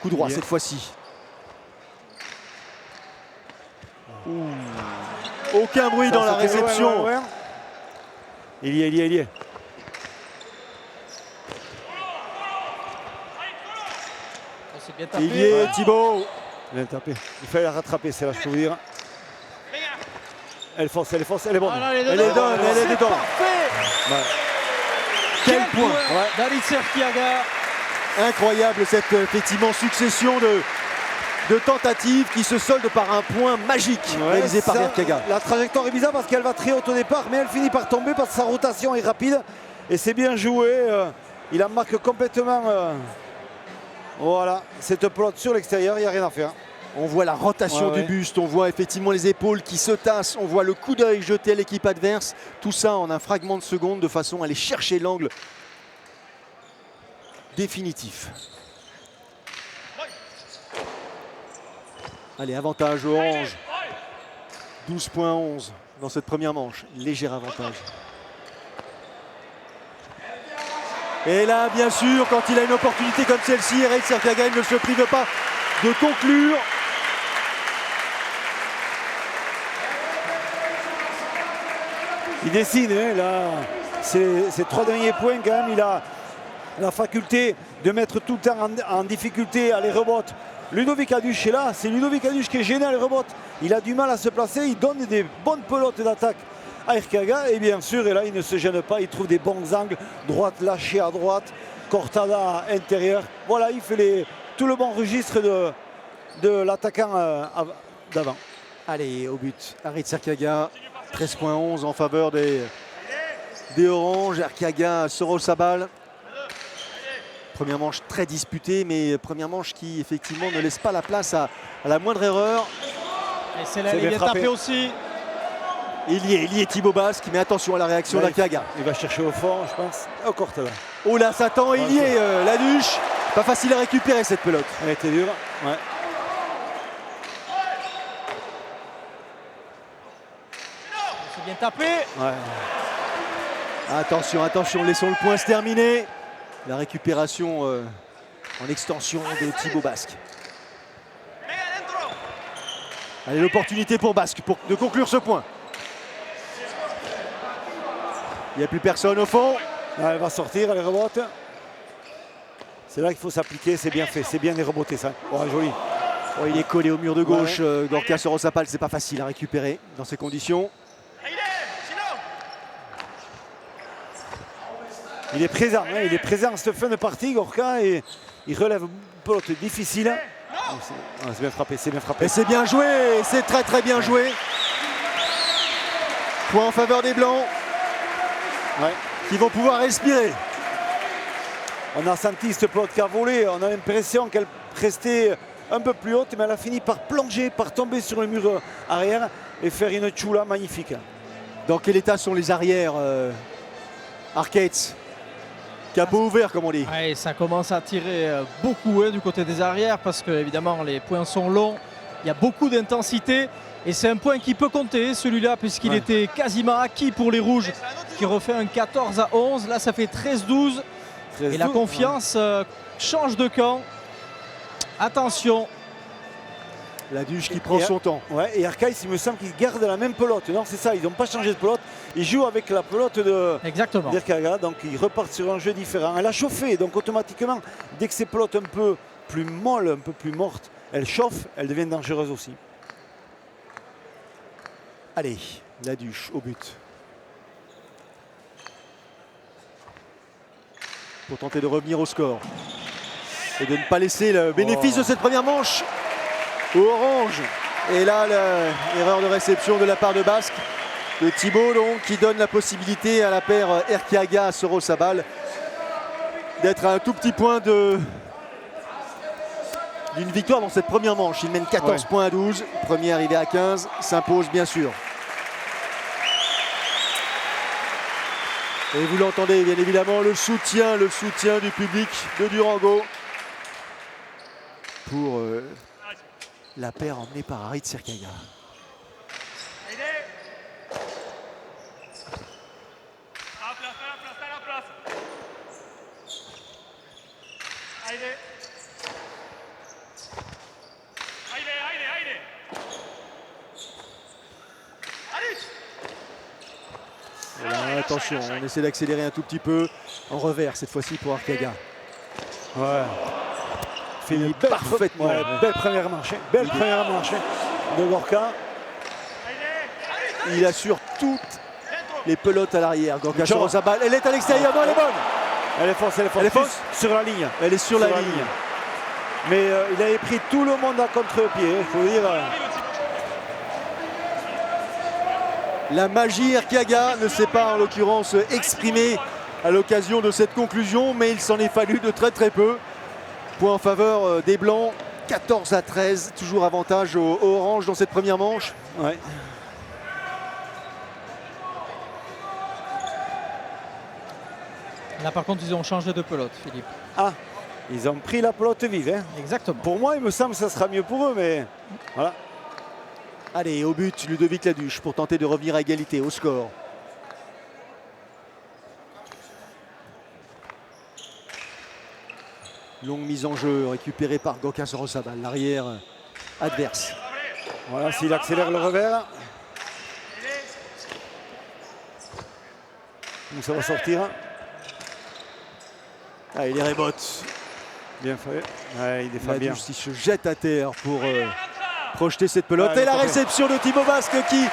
Coup droit cette fois-ci. Aucun bruit dans la réception. Ouais. Il y est. C'est bien tapé. Il y est, Thibaut. Bien tapé. Il fallait la rattraper, c'est là, je peux vous dire. Elle force, elle est bonne. Voilà, Elle est dedans. Parfait. Ouais. Quel point d'Aritz Erkiaga. Incroyable cette effectivement succession de tentatives qui se soldent par un point magique réalisé par Erkiaga. La trajectoire est bizarre parce qu'elle va très haute au départ, mais elle finit par tomber parce que sa rotation est rapide. Et c'est bien joué. Il en marque complètement. Voilà, cette pelote sur l'extérieur, il n'y a rien à faire. On voit la rotation du buste, on voit effectivement les épaules qui se tassent, on voit le coup d'œil jeté à l'équipe adverse. Tout ça en un fragment de seconde de façon à aller chercher l'angle définitif. Allez, avantage orange. 12,11 dans cette première manche. Léger avantage. Et là, bien sûr, quand il a une opportunité comme celle-ci, Aritz Erkiaga ne se prive pas de conclure. Il dessine, hein, là, ces trois derniers points quand même, il a la faculté de mettre tout le temps en difficulté à les rebotes. Ludovic Aduche est là, c'est Ludovic Aduche qui est gêné à les rebotes. Il a du mal à se placer, il donne des bonnes pelotes d'attaque à Erkiaga et bien sûr, et là il ne se gêne pas, il trouve des bons angles, droite lâchée à droite, Cortada intérieur. Voilà, il fait tout le bon registre de l'attaquant d'avant. Allez, au but, Aritz Erkiaga, 13,11 en faveur des Oranges. Erkiaga, Sorosabal. Première manche très disputée, mais première manche qui effectivement ne laisse pas la place à la moindre erreur. Et c'est là, il est tapé aussi. Il y est Thibaut Basque, mais attention à la réaction d'Erkiaga. Il va chercher au fond, je pense. Au Cortada. Oh là, Satan, il y est, Laduche. Pas facile à récupérer cette pelote. Elle était dure. Ouais. C'est bien tapé. Ouais. Attention, attention, laissons le point se terminer. La récupération en extension de Thibaut Basque. Allez, l'opportunité pour Basque de conclure ce point. Il n'y a plus personne au fond. Là, elle va sortir, elle rebote. C'est là qu'il faut s'appliquer, c'est bien fait, c'est bien les reboter ça. Oh, joli. Oh, il est collé au mur de gauche, Gorka Sorosabal, c'est pas facile à récupérer dans ces conditions. Il est présent, hein, il est présent à cette fin de partie, Gorka, et il relève une pelote difficile. C'est bien frappé, c'est bien frappé. Et c'est bien joué, c'est très très bien joué. Point en faveur des Blancs, Ouais. qui vont pouvoir respirer. On a senti cette pelote qui a volé, on a l'impression qu'elle restait un peu plus haute, mais elle a fini par plonger, par tomber sur le mur arrière et faire une chula magnifique. Dans quel état sont les arrières Arcades? Capot ouvert, comme on dit. Ouais, ça commence à tirer beaucoup du côté des arrières parce que évidemment les points sont longs, il y a beaucoup d'intensité et c'est un point qui peut compter celui-là puisqu'il était quasiment acquis pour les rouges qui refait un 14-11. Là ça fait 13-12 et la confiance change de camp. Attention. La Duche qui prend son temps. Ouais, et Arcaïs, il me semble qu'ils gardent la même pelote. Non, c'est ça, ils n'ont pas changé de pelote. Ils jouent avec la pelote Exactement. d'Erkaga, donc ils repartent sur un jeu différent. Elle a chauffé, donc automatiquement, dès que ces pelotes un peu plus molles, un peu plus mortes, elles chauffent, elles deviennent dangereuses aussi. Allez, la Duche au but. Pour tenter de revenir au score. Et de ne pas laisser le bénéfice de cette première manche au orange. Et là, l'erreur de réception de la part de Basque, de Thibaut, donc, qui donne la possibilité à la paire Erkiaga Sorosabal d'être à un tout petit point d'une victoire dans cette première manche. Il mène 14 points à 12. Premier arrivé à 15, s'impose bien sûr. Et vous l'entendez bien évidemment, le soutien du public de Durango pour la paire emmenée par Harit Serkaga. Voilà, attention, on essaie d'accélérer un tout petit peu en revers cette fois-ci pour Arkaga. Ouais. Fini parfaitement. Ouais, belle première manche, belle première manche de Gorka. Il assure toutes les pelotes à l'arrière. Gorka Sorosabal, elle est à l'extérieur, non, elle est bonne. Elle est fausse, elle est fausse. Elle est fausse sur la ligne. Elle est sur la ligne. Mais il avait pris tout le monde à contre-pied, il faut dire. La magie Erkiaga ne s'est pas en l'occurrence exprimée à l'occasion de cette conclusion, mais il s'en est fallu de très très peu. Point en faveur des Blancs, 14-13, toujours avantage au orange dans cette première manche. Ouais. Là par contre ils ont changé de pelote, Philippe. Ah, ils ont pris la pelote vive. Hein. Exactement. Pour moi, il me semble que ça sera mieux pour eux, mais voilà. Allez, au but, Ludovic Laduche pour tenter de revenir à égalité au score. Longue mise en jeu récupérée par Gorka Sorosabal, l'arrière adverse. Voilà, s'il accélère le revers. Donc ça va sortir. Ah, il les rébote. Bien fait. Ouais, il défend bien. Laduche, il se jette à terre pour projeter cette pelote. Ouais, et la réception de Thibaut Basque qui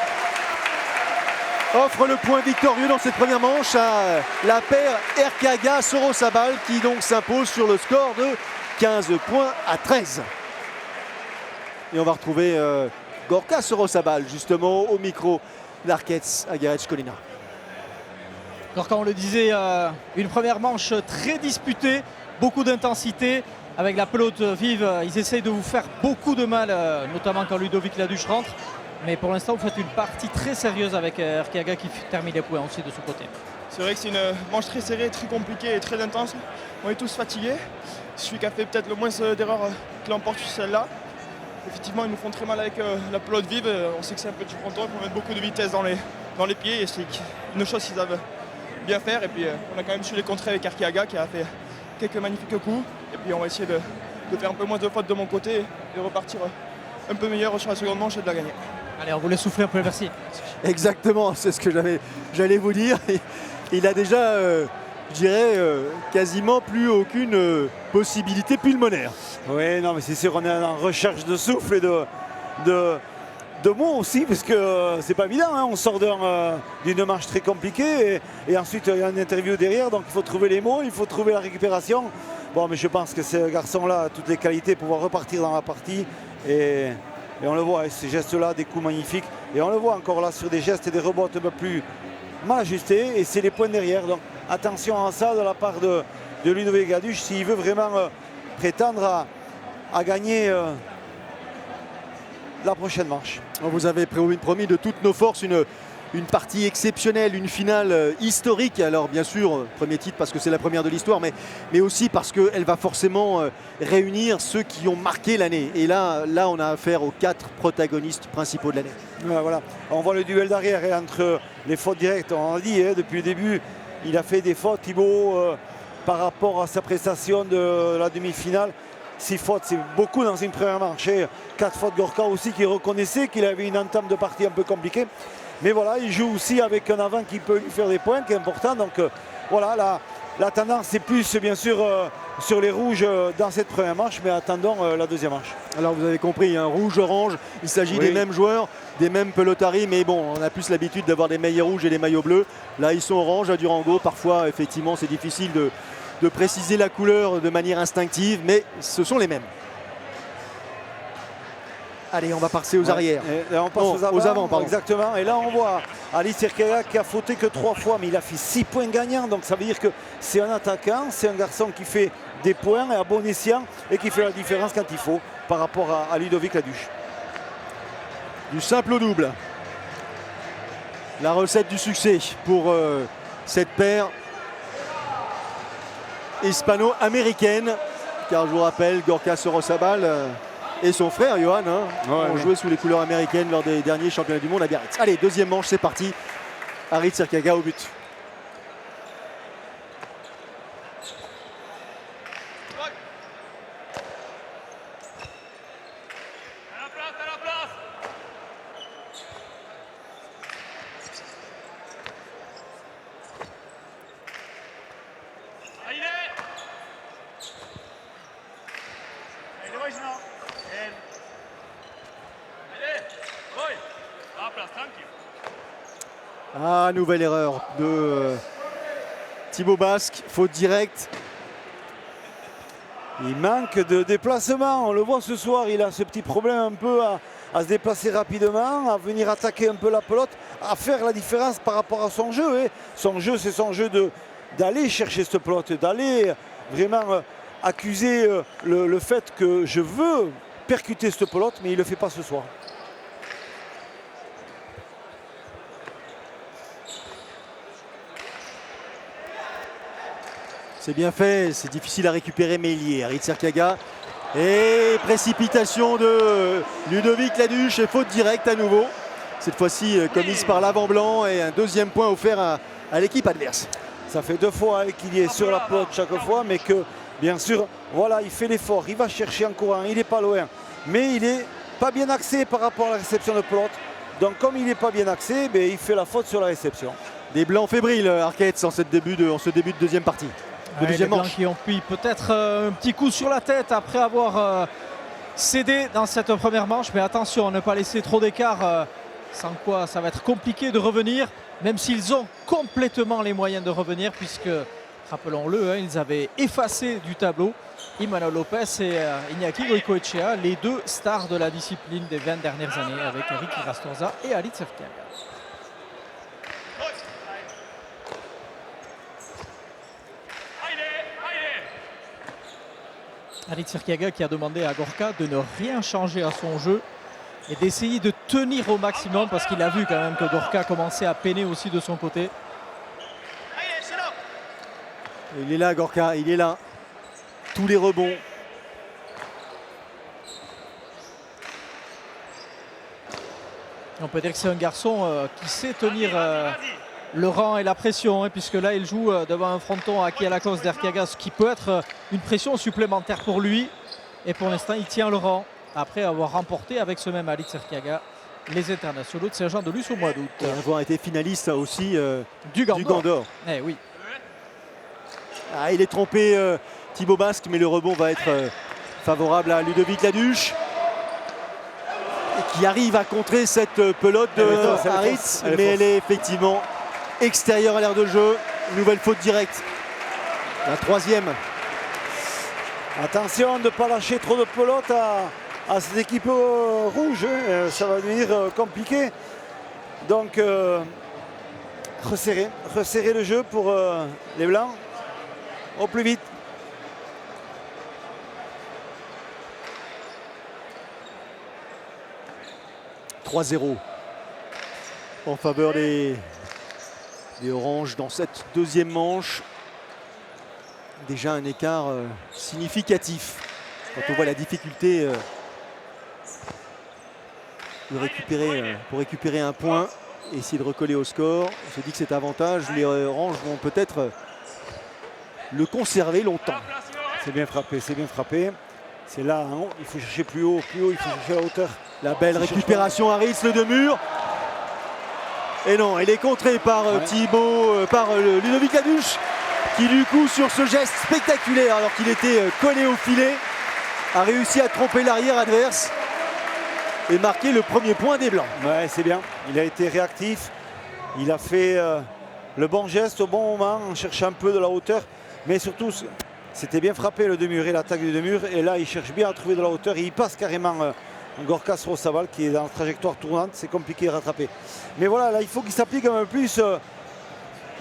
offre le point victorieux dans cette première manche à la paire Erkaga Sorosabal qui donc s'impose sur le score de 15 points à 13. Et on va retrouver Gorka Sorosabal justement au micro d'Arkets à Garech-Colina. Gorka, on le disait, une première manche très disputée, beaucoup d'intensité. Avec la pelote vive, ils essayent de vous faire beaucoup de mal, notamment quand Ludovic Laduche rentre. Mais pour l'instant, vous faites une partie très sérieuse avec Erkiaga qui termine les points aussi de ce côté. C'est vrai que c'est une manche très serrée, très compliquée et très intense. On est tous fatigués. Celui qui a fait peut-être le moins d'erreurs qui l'emporte sur celle-là. Effectivement, ils nous font très mal avec la pelote vive. On sait que c'est un petit fronton, il faut mettre beaucoup de vitesse dans les pieds. Et c'est une chose qu'ils savent bien faire. Et puis on a quand même su les contrer avec Erkiaga qui a fait quelques magnifiques coups. Et puis on va essayer de faire un peu moins de fautes de mon côté et repartir un peu meilleur sur la seconde manche et de la gagner. Allez, on voulait souffler un peu, merci. Exactement, c'est ce que j'allais vous dire. Il a déjà, je dirais, quasiment plus aucune possibilité pulmonaire. Oui, non, mais c'est sûr, on est en recherche de souffle et de mots aussi, parce que c'est pas évident, hein. On sort d'une marche très compliquée et ensuite il y a une interview derrière, donc il faut trouver les mots, il faut trouver la récupération. Bon, mais je pense que ce garçon-là a toutes les qualités pour pouvoir repartir dans la partie et on le voit, hein, ces gestes-là, des coups magnifiques, et on le voit encore là sur des gestes et des rebots un peu plus mal ajustés, et c'est les points derrière, donc attention à ça de la part de Ludovic Laduche s'il veut vraiment prétendre à gagner la prochaine manche. On vous avait promis de toutes nos forces une partie exceptionnelle, une finale historique. Alors bien sûr, premier titre parce que c'est la première de l'histoire, mais aussi parce qu'elle va forcément réunir ceux qui ont marqué l'année. Et là, on a affaire aux 4 protagonistes principaux de l'année. Ouais, voilà. On voit le duel d'arrière entre les fautes directes. On a dit depuis le début, il a fait des fautes, Thibaut, par rapport à sa prestation de la demi-finale. 6 fautes, c'est beaucoup dans une première manche. 4 fautes Gorka aussi qui reconnaissait qu'il avait une entame de partie un peu compliquée. Mais voilà, il joue aussi avec un avant qui peut lui faire des points, qui est important. Donc voilà, la tendance c'est plus bien sûr sur les rouges dans cette première manche, mais attendons la deuxième manche. Alors vous avez compris, hein, rouge-orange, il s'agit des mêmes joueurs, des mêmes pelotaries, mais bon, on a plus l'habitude d'avoir des maillots rouges et des maillots bleus. Là, ils sont orange à Durango. Parfois, effectivement, c'est difficile de préciser la couleur de manière instinctive, mais ce sont les mêmes. Allez, on va passer aux arrières. Et on passe aux avant, pardon. Exactement. Et là, on voit Ali Serkaga qui a fauté que 3 fois, mais il a fait 6 points gagnants. Donc ça veut dire que c'est un attaquant, c'est un garçon qui fait des points et à bon escient et qui fait la différence quand il faut par rapport à Ludovic Laduche. Du simple au double. La recette du succès pour cette paire hispano-américaine. Car je vous rappelle, Gorka Sorosabal et son frère Johan ont joué sous les couleurs américaines lors des derniers championnats du monde à Biarritz. Allez, deuxième manche, c'est parti. Arit Serkaga au but. Ah, nouvelle erreur de Thibaut Basque, faute directe. Il manque de déplacement, on le voit ce soir, il a ce petit problème un peu à se déplacer rapidement, à venir attaquer un peu la pelote, à faire la différence par rapport à son jeu. Et son jeu, c'est son jeu d'aller chercher cette pelote, d'aller vraiment accuser le fait que je veux percuter cette pelote, mais il ne le fait pas ce soir. C'est bien fait, c'est difficile à récupérer, mais il y est. Arit Serkaga. Et précipitation de Ludovic Laduche et faute directe à nouveau. Cette fois-ci commise par l'avant-blanc et un deuxième point offert à l'équipe adverse. Ça fait 2 fois qu'il est sur la pelote chaque fois, mais que bien sûr, voilà, il fait l'effort, il va chercher en courant, il n'est pas loin. Mais il n'est pas bien axé par rapport à la réception de pelote. Donc comme il n'est pas bien axé, il fait la faute sur la réception. Des blancs fébriles, Arquette, en ce début de deuxième partie. De deuxième les manche. Blancs qui ont pris peut-être un petit coup sur la tête après avoir cédé dans cette première manche. Mais attention, ne pas laisser trop d'écart, sans quoi ça va être compliqué de revenir. Même s'ils ont complètement les moyens de revenir, puisque, rappelons-le, ils avaient effacé du tableau Imanol Lopez et Iñaki Goicoechea, les 2 stars de la discipline des 20 dernières années, avec Eric Rastorza et Arit Serkaga. Arit Serkaga qui a demandé à Gorka de ne rien changer à son jeu et d'essayer de tenir au maximum, parce qu'il a vu quand même que Gorka commençait à peiner aussi de son côté. Il est là, Gorka, il est là. Tous les rebonds. On peut dire que c'est un garçon qui sait tenir le rang et la pression, puisque là il joue devant un fronton à Kialakos d'Erkaga, ce qui peut être une pression supplémentaire pour lui. Et pour l'instant il tient le rang après avoir remporté avec ce même Arit Serkaga les internationaux de Saint-Jean-de-Luz au mois d'août. Et avoir été finaliste aussi du Gandor. Eh oui. Ah, il est trompé Thibaut Basque, mais le rebond va être favorable à Ludovic Laduche. Et qui arrive à contrer cette pelote de Haritz, mais elle est effectivement extérieure à l'aire de jeu. Nouvelle faute directe. La 3e. Attention de ne pas lâcher trop de pelote à cette équipe rouge. Ça va devenir compliqué. Donc resserrer le jeu pour les Blancs au plus vite. « 3-0 en faveur des Oranges dans cette deuxième manche. Déjà un écart significatif quand on voit la difficulté de récupérer un point et essayer de recoller au score. On se dit que cet avantage, les Oranges vont peut-être le conserver longtemps. C'est bien frappé, c'est bien frappé. C'est là, hein, il faut chercher plus haut, il faut chercher la hauteur. La belle récupération Haritz, le demi-mur. Et non, il est contré par Ludovic Laduche, qui du coup sur ce geste spectaculaire alors qu'il était collé au filet a réussi à tromper l'arrière adverse et marquer le premier point des Blancs. Ouais, c'est bien, il a été réactif, il a fait le bon geste au bon moment en cherchant un peu de la hauteur, mais surtout c'était bien frappé le demi-mur et l'attaque du demi-mur, et là il cherche bien à trouver de la hauteur et il passe carrément Gorka Sorosabal qui est dans la trajectoire tournante, c'est compliqué à rattraper. Mais voilà, là il faut qu'il s'applique un peu plus.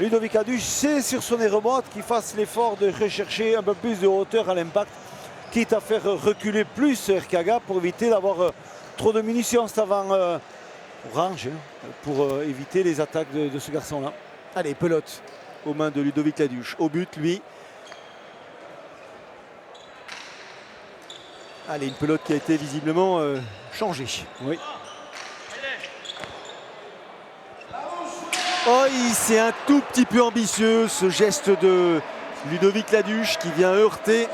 Ludovic Laduche, c'est sur son aérobote qu'il fasse l'effort de rechercher un peu plus de hauteur à l'impact, quitte à faire reculer plus Erkaga pour éviter d'avoir trop de munitions avant Orange, pour éviter les attaques de ce garçon-là. Allez, pelote aux mains de Ludovic Laduche. Au but, lui. Allez, une pelote qui a été visiblement changée. Oui. Oh, c'est un tout petit peu ambitieux ce geste de Ludovic Laduche qui vient heurter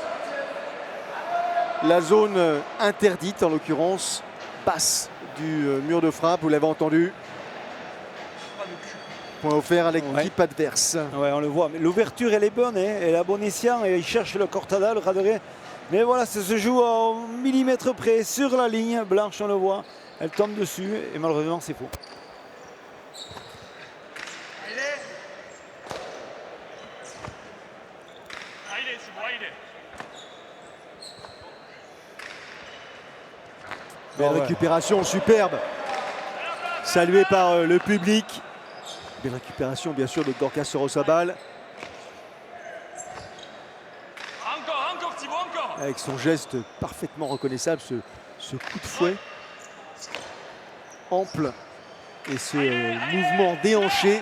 la zone interdite, en l'occurrence passe du mur de frappe, vous l'avez entendu. Point offert à l'équipe adverse. Ouais, on le voit, mais l'ouverture elle est bonne, hein, elle a bon escient et il cherche le Cortada, le Raderet. Mais voilà, ça se joue au millimètre près sur la ligne blanche, on le voit. Elle tombe dessus et malheureusement c'est faux. Belle récupération superbe, saluée par le public. Belle récupération bien sûr de Gorka Sorosabal. Avec son geste parfaitement reconnaissable, ce coup de fouet ample et ce mouvement déhanché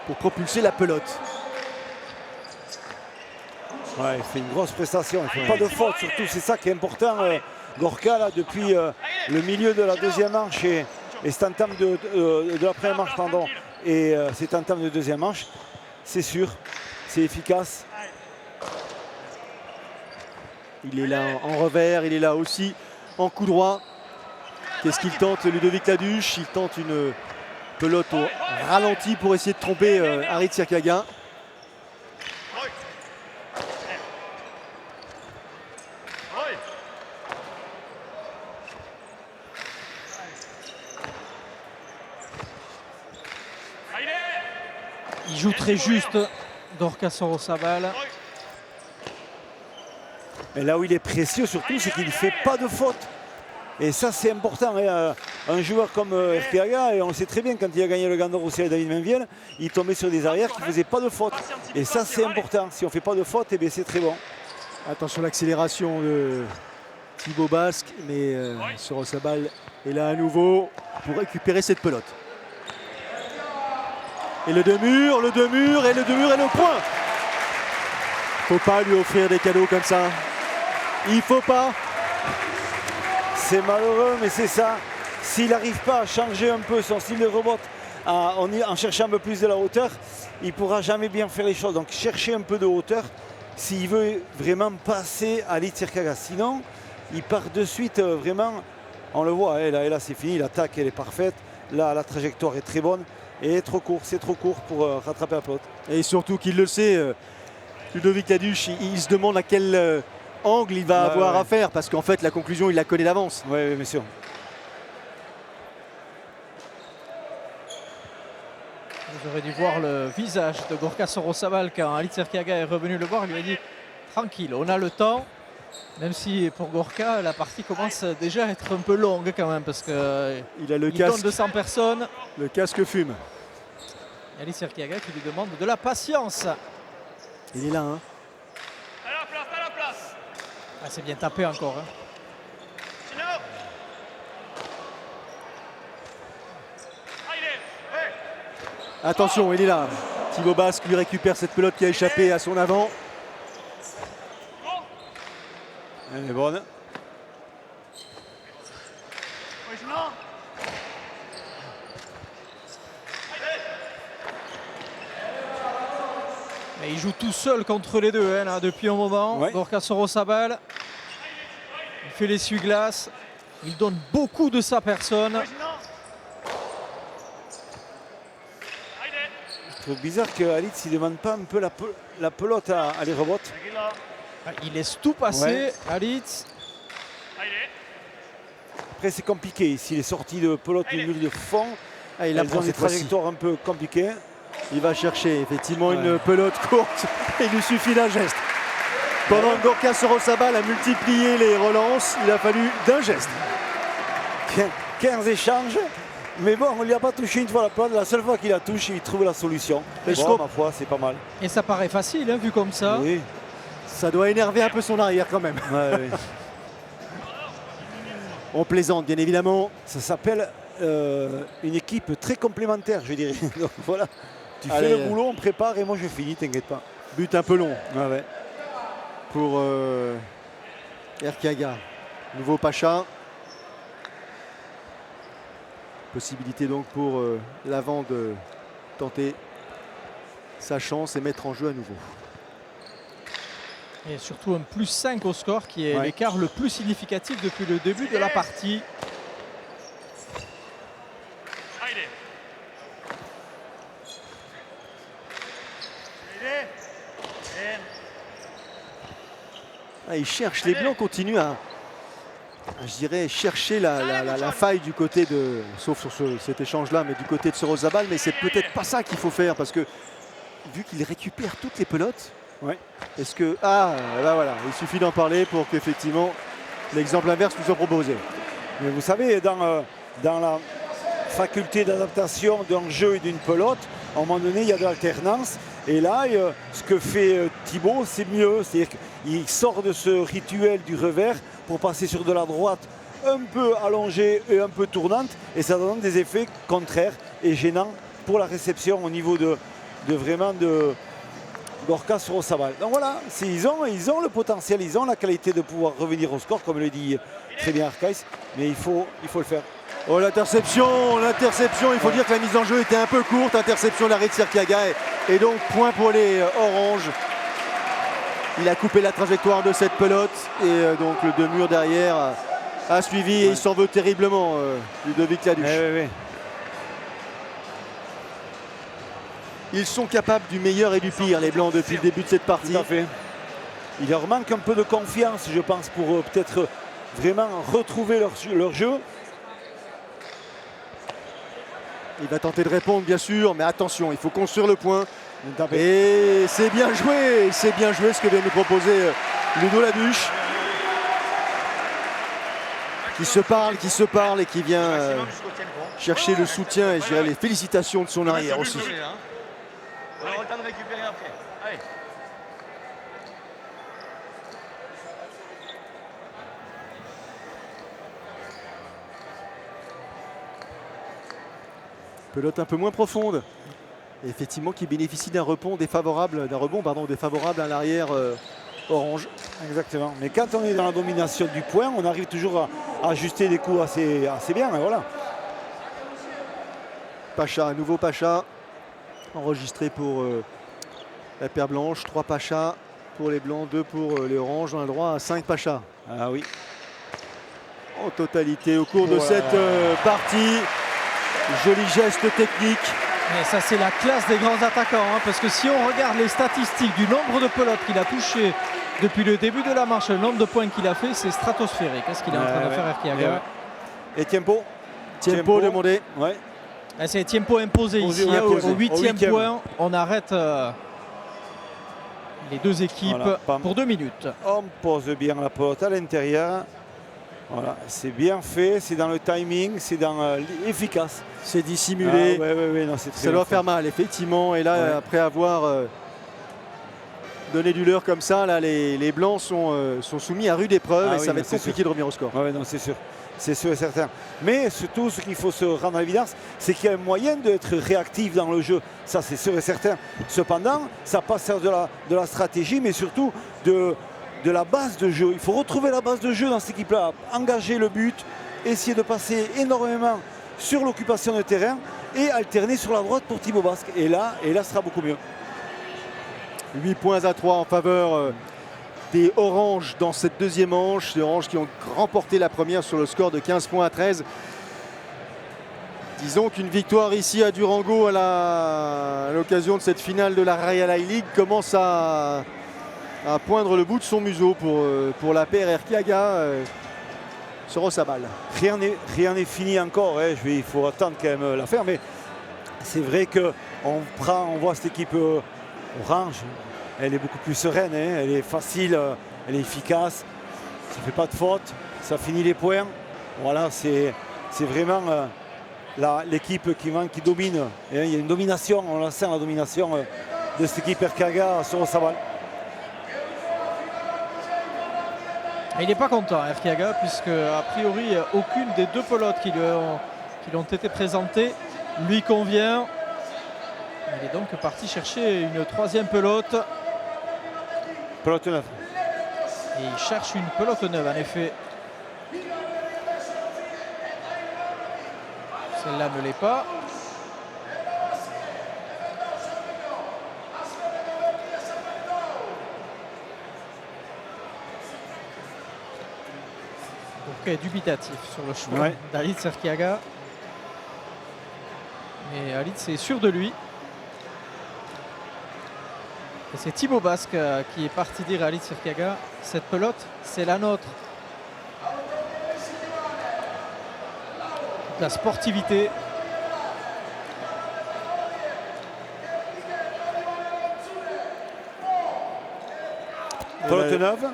pour propulser la pelote. Ouais, il fait une grosse prestation, il ne fait pas de faute surtout, c'est ça qui est important. Gorka là, depuis le milieu de la deuxième manche et cette entame de la première manche, pardon, et cette entame de deuxième manche, c'est sûr, c'est efficace. Il est là en revers, il est là aussi en coup droit. Qu'est-ce qu'il tente, Ludovic Laduche? Il tente une pelote au ralenti pour essayer de tromper Haritz Erkaga. Il joue très juste, Gorka Sorosabal. Mais là où il est précieux surtout, c'est qu'il ne fait pas de faute. Et ça c'est important. Hein. Un joueur comme Erkaga, et on le sait très bien quand il a gagné le Gant d'Or aussi à David Mainviel, il tombait sur des arrières qui ne faisaient pas de faute. Et ça c'est important. Si on ne fait pas de faute, eh c'est très bon. Attention l'accélération de Thibaut Basque, mais Sorosabal est là à nouveau pour récupérer cette pelote. Et le deux-murs, et le deux-murs et le point. Faut pas lui offrir des cadeaux comme ça. Il faut pas. C'est malheureux, mais c'est ça. S'il n'arrive pas à changer un peu son style de rebond en cherchant un peu plus de la hauteur, il ne pourra jamais bien faire les choses. Donc chercher un peu de hauteur s'il veut vraiment passer à Haritz Erkaga. Sinon, il part de suite vraiment. On le voit, et là c'est fini. L'attaque elle est parfaite. Là, la trajectoire est très bonne. Et c'est trop court pour rattraper la pelote. Et surtout qu'il le sait, Ludovic Laduche, il se demande à quel angle il va avoir à faire, parce qu'en fait la conclusion il la connaît d'avance. Oui, bien sûr. Vous aurez dû voir le visage de Gorka Sorosabal quand Alitz Erkiaga est revenu le voir. Il lui a dit tranquille, on a le temps. Même si pour Gorka, la partie commence déjà à être un peu longue quand même parce qu'il Il a le donne casque, 200 personnes. le casque fume. Et Alitz Erkiaga qui lui demande de la patience. Il est là, hein. À la place. Ah, c'est bien tapé encore. Hein. Attention, il est là. Thibaut Basque lui récupère cette pelote qui a échappé à son avant. Elle est bonne. Mais il joue tout seul contre les deux hein, là, depuis un moment. Ouais. Gorka Sorosabal. Il fait l'essuie-glace. Il donne beaucoup de sa personne. Je trouve bizarre que Alitz ne demande pas un peu la pelote à les rebotes. Il laisse tout passer, Ouais. Alitz. Après c'est compliqué ici, les sorties de pelote au milieu de fond. Ah, il Elles apprend ont des cette fois-ci. trajectoires un peu compliquées. Il va chercher effectivement une Ouais. pelote courte. Il lui suffit d'un geste. Pendant que Gorka Sorosabal a multiplié les relances, il a fallu d'un geste. 15 échanges. Mais bon, on ne lui a pas touché une fois la pelote. La seule fois qu'il la touche, il trouve la solution. Mais je Bon, trouve- ma foi, c'est pas mal. Et ça paraît facile, hein, vu comme ça. Oui. Ça doit énerver un peu son arrière quand même. Ouais, ouais. On plaisante bien évidemment. Ça s'appelle une équipe très complémentaire, je dirais. Donc voilà, tu fais Allez. le boulot, on prépare et moi je finis, t'inquiète pas. But un peu long Ouais, ouais. pour Erkiaga. Nouveau Pacha. Possibilité donc pour l'avant de tenter sa chance et mettre en jeu à nouveau. Et surtout un plus 5 au score qui est Ouais. l'écart le plus significatif depuis le début de la partie. Ah, il cherche, les Blancs continuent à, je dirais, chercher la faille du côté de, sauf sur cet échange-là, mais du côté de Sorosabal, mais c'est peut-être pas ça qu'il faut faire parce que vu qu'il récupère toutes les pelotes, Ouais. est-ce que, ah, là voilà, il suffit d'en parler pour qu'effectivement l'exemple inverse nous soit proposé. Mais vous savez, dans la faculté d'adaptation d'un jeu et d'une pelote, à un moment donné, il y a de l'alternance. Et là, ce que fait Thibaut, c'est mieux. C'est-à-dire qu'il sort de ce rituel du revers pour passer sur de la droite un peu allongée et un peu tournante. Et ça donne des effets contraires et gênants pour la réception au niveau de Gorka Sorosabal. Donc voilà, ils ont le potentiel, ils ont la qualité de pouvoir revenir au score, comme le dit très bien Arcaïs, mais il faut le faire. Oh, l'interception, il faut dire que la mise en jeu était un peu courte, interception d'Aritz Erkiaga et donc point pour les oranges. Il a coupé la trajectoire de cette pelote et donc le deux-murs derrière a suivi et il s'en veut terriblement, Ludovic Laduche. Ouais. Ils sont capables du meilleur et du pire, les Blancs, depuis le début de cette partie. Tout à fait. Il leur manque un peu de confiance, je pense, pour peut-être vraiment retrouver leur jeu. Il va tenter de répondre, bien sûr, mais attention, il faut construire le point. Et c'est bien joué ce que vient nous proposer Ludo Laduche. Qui se parle et qui vient chercher le soutien et je dirais les félicitations de son arrière aussi. On aura le temps de récupérer après. Allez. Pelote un peu moins profonde. Et effectivement qui bénéficie d'un rebond défavorable à l'arrière orange. Exactement. Mais quand on est dans la domination du point, on arrive toujours à ajuster les coups assez bien. Voilà. Pacha, un nouveau Pacha. Enregistré pour la paire blanche. 3 Pachas pour les blancs, 2 pour les oranges. On a le droit à 5 Pachas. Ah oui. En totalité au cours de Voilà. cette partie. Joli geste technique. Et ça c'est la classe des grands attaquants hein, parce que si on regarde les statistiques du nombre de pelotes qu'il a touché depuis le début de la marche, le nombre de points qu'il a fait, c'est stratosphérique. Qu'est-ce qu'il est en train de faire Erkiaga? Et tempo. Tempo demandé. Ouais. C'est tempo imposé ici. Imposé. Au 8e Au 8e. point, on arrête les deux équipes Voilà, pam. pour 2 minutes. On pose bien la pelote à l'intérieur. Voilà, c'est bien fait, c'est dans le timing, c'est dans l'efficace. C'est dissimulé. Non, c'est très Ça bien doit fait. faire mal, effectivement. Et là, Ouais. après avoir donné du leurre comme ça, là, les Blancs sont soumis à rude épreuve Ah et oui, ça va mais être c'est compliqué de revenir au score. Ouais, non, c'est sûr. C'est sûr et certain. Mais surtout, ce qu'il faut se rendre à l'évidence, c'est qu'il y a un moyen d'être réactif dans le jeu. Ça, c'est sûr et certain. Cependant, ça passe de la stratégie, mais surtout de la base de jeu. Il faut retrouver la base de jeu dans cette équipe-là. Engager le but, essayer de passer énormément sur l'occupation de terrain et alterner sur la droite pour Thibaut Basque. Et là, ce sera beaucoup mieux. 8 points à 3 en faveur des Oranges dans cette deuxième manche. Les Oranges qui ont remporté la première sur le score de 15 points à 13. Disons qu'une victoire ici à Durango à l'occasion de cette finale de la Royal High League commence à poindre le bout de son museau pour la paire Erkiaga sur Rossabal. Rien n'est fini encore. Hein. Il faut attendre quand même la faire. Mais c'est vrai qu'on voit cette équipe orange. Elle est beaucoup plus sereine. Hein. Elle est facile, elle est efficace. Ça ne fait pas de faute. Ça finit les points. Voilà, c'est vraiment l'équipe qui domine. Et il y a une domination. On la sent, la domination de cette équipe Erkiaga sur Rossabal. Et il n'est pas content, Erkiaga, puisque a priori aucune des deux pelotes qui lui ont été présentées lui convient. Il est donc parti chercher une troisième pelote. Pelote neuve. Et il cherche une pelote neuve, en effet. Celle-là ne l'est pas. Donc dubitatif sur le choix d'Alitz Erkiaga. Mais Alitz est sûr de lui. Et c'est Thibaut Basque qui est parti dire à Alitz Erkiaga, cette pelote, c'est la nôtre. La sportivité. Pelote neuve.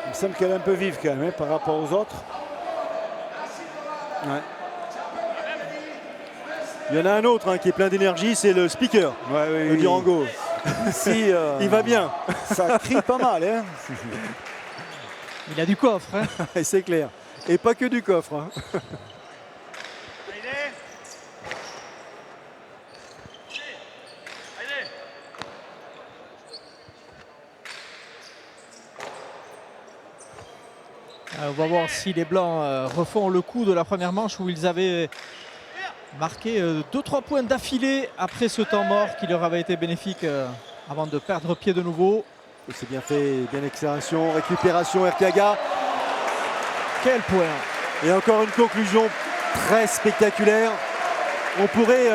Il me semble qu'elle est un peu vive quand même par rapport aux autres. Ouais. Il y en a un autre qui est plein d'énergie, c'est le speaker de Durango. Si, il va bien. Ça crie pas mal. Hein. Il a du coffre. Hein. C'est clair. Et pas que du coffre. Hein. On va voir si les Blancs refont le coup de la première manche où ils avaient marqué 2-3 points d'affilée après ce temps mort qui leur avait été bénéfique avant de perdre pied de nouveau. C'est bien fait, bien accélération, récupération Erkiaga. Quel point! Et encore une conclusion très spectaculaire. On pourrait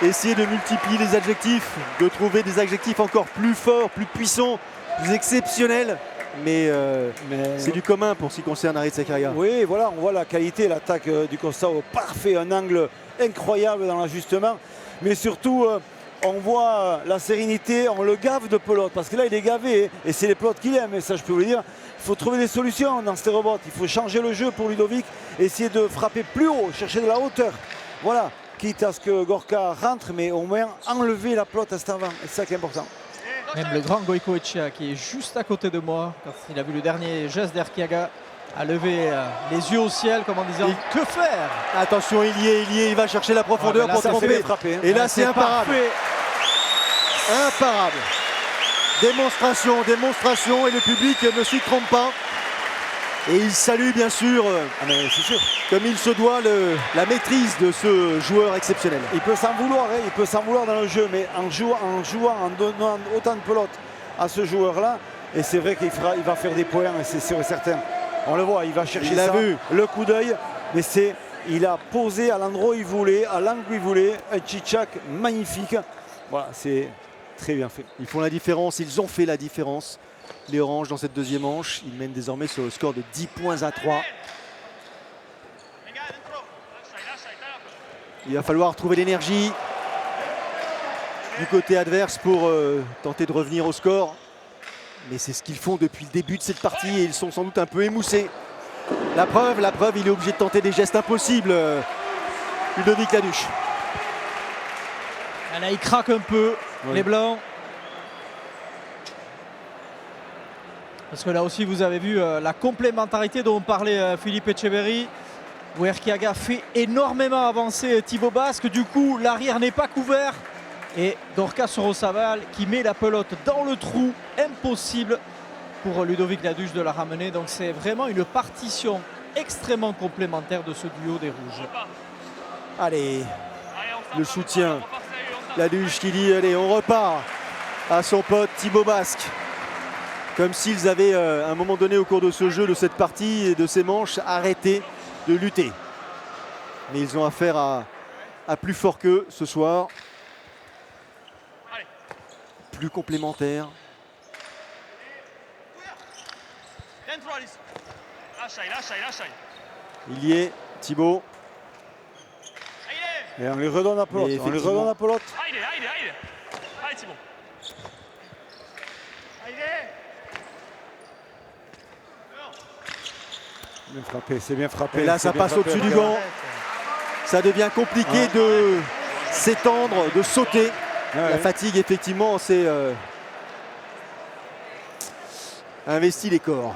essayer de multiplier les adjectifs, de trouver des adjectifs encore plus forts, plus puissants, plus exceptionnels. Mais c'est du commun pour ce qui concerne Alitz Erkiaga. Oui, voilà, on voit la qualité, l'attaque du Costa au parfait, un angle incroyable dans l'ajustement. Mais surtout, on voit la sérénité, on le gave de pelote. Parce que là, il est gavé et c'est les pelotes qu'il aime. Et ça, je peux vous le dire, il faut trouver des solutions dans ces robots. Il faut changer le jeu pour Ludovic, essayer de frapper plus haut, chercher de la hauteur. Voilà, quitte à ce que Gorka rentre, mais au moins enlever la pelote à cet avant. Et c'est ça qui est important. Même le grand Goïko Echea qui est juste à côté de moi, quand il a vu le dernier geste d'Erkiaga, a levé les yeux au ciel comme en disant que faire. Attention, il y est, il va chercher la profondeur là, pour ça tromper. fait frapper, hein. Et là, c'est imparable. Imparable. Démonstration, et le public ne s'y trompe pas. Et il salue bien sûr, c'est sûr, comme il se doit, la maîtrise de ce joueur exceptionnel. Il peut s'en vouloir, hein, il peut s'en vouloir dans le jeu, mais en jouant, en donnant autant de pelotes à ce joueur-là, et c'est vrai qu'il va faire des points, et c'est sûr et certain. On le voit, il va chercher le coup d'œil, mais il a posé à l'endroit où il voulait, à l'angle où il voulait, un tchitchak magnifique. Voilà, c'est très bien fait. Ils font la différence, ils ont fait la différence. Les Oranges dans cette deuxième manche, ils mènent désormais sur le score de 10 points à 3. Il va falloir trouver l'énergie du côté adverse pour tenter de revenir au score. Mais c'est ce qu'ils font depuis le début de cette partie et ils sont sans doute un peu émoussés. La preuve, il est obligé de tenter des gestes impossibles. Ludovic Laduche. Là, il craque un peu, les Blancs. Parce que là aussi, vous avez vu la complémentarité dont parlait Philippe Etcheverry. Où Erkiaga fait énormément avancer Thibaut Basque. Du coup, l'arrière n'est pas couvert. Et Gorka Sorosaval qui met la pelote dans le trou. Impossible pour Ludovic Laduche de la ramener. Donc c'est vraiment une partition extrêmement complémentaire de ce duo des Rouges. Allez, le soutien. Laduche qui dit allez, on repart à son pote Thibaut Basque. Comme s'ils avaient à un moment donné au cours de ce jeu, de cette partie et de ces manches, arrêté de lutter. Mais ils ont affaire à plus fort qu'eux ce soir. Plus complémentaire. Il y est, Thibaut. Et on lui redonne la pelote. Et On lui redonne la pelote. Bien frappé, c'est bien frappé. Et là, ça passe au-dessus du gant. Ça devient compliqué de s'étendre, de sauter. La fatigue, effectivement, c'est investi les corps.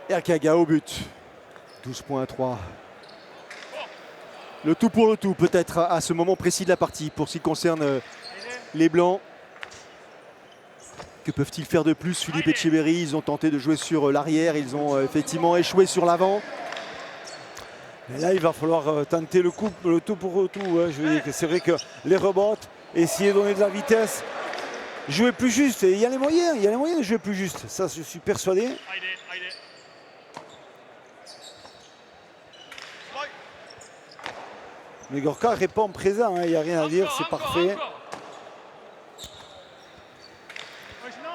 Erkiaga au but. 12 points à 3. Le tout pour le tout, peut-être à ce moment précis de la partie, pour ce qui concerne les Blancs. Que peuvent-ils faire de plus? Philippe Etcheverry, ils ont tenté de jouer sur l'arrière, ils ont effectivement échoué sur l'avant. Et là, il va falloir tenter le tout pour le tout. Hein. Je veux dire que c'est vrai que les rebonds, essayer de donner de la vitesse, jouer plus juste. Et il y a les moyens de jouer plus juste. Ça, je suis persuadé. Mais Gorka répond présent, il n'y a rien à dire, c'est parfait.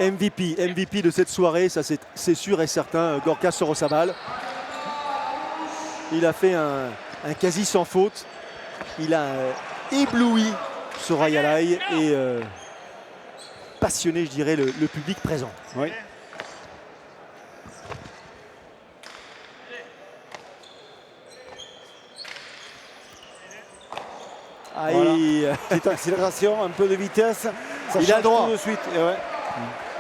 MVP de cette soirée, ça c'est sûr et certain, Gorka Sorosaval. Il a fait un quasi sans faute. Il a ébloui Soraya Lai et passionné, je dirais, le public présent. Oui. Voilà. Petite accélération, un peu de vitesse. Ça il a le droit. Tout de suite. Et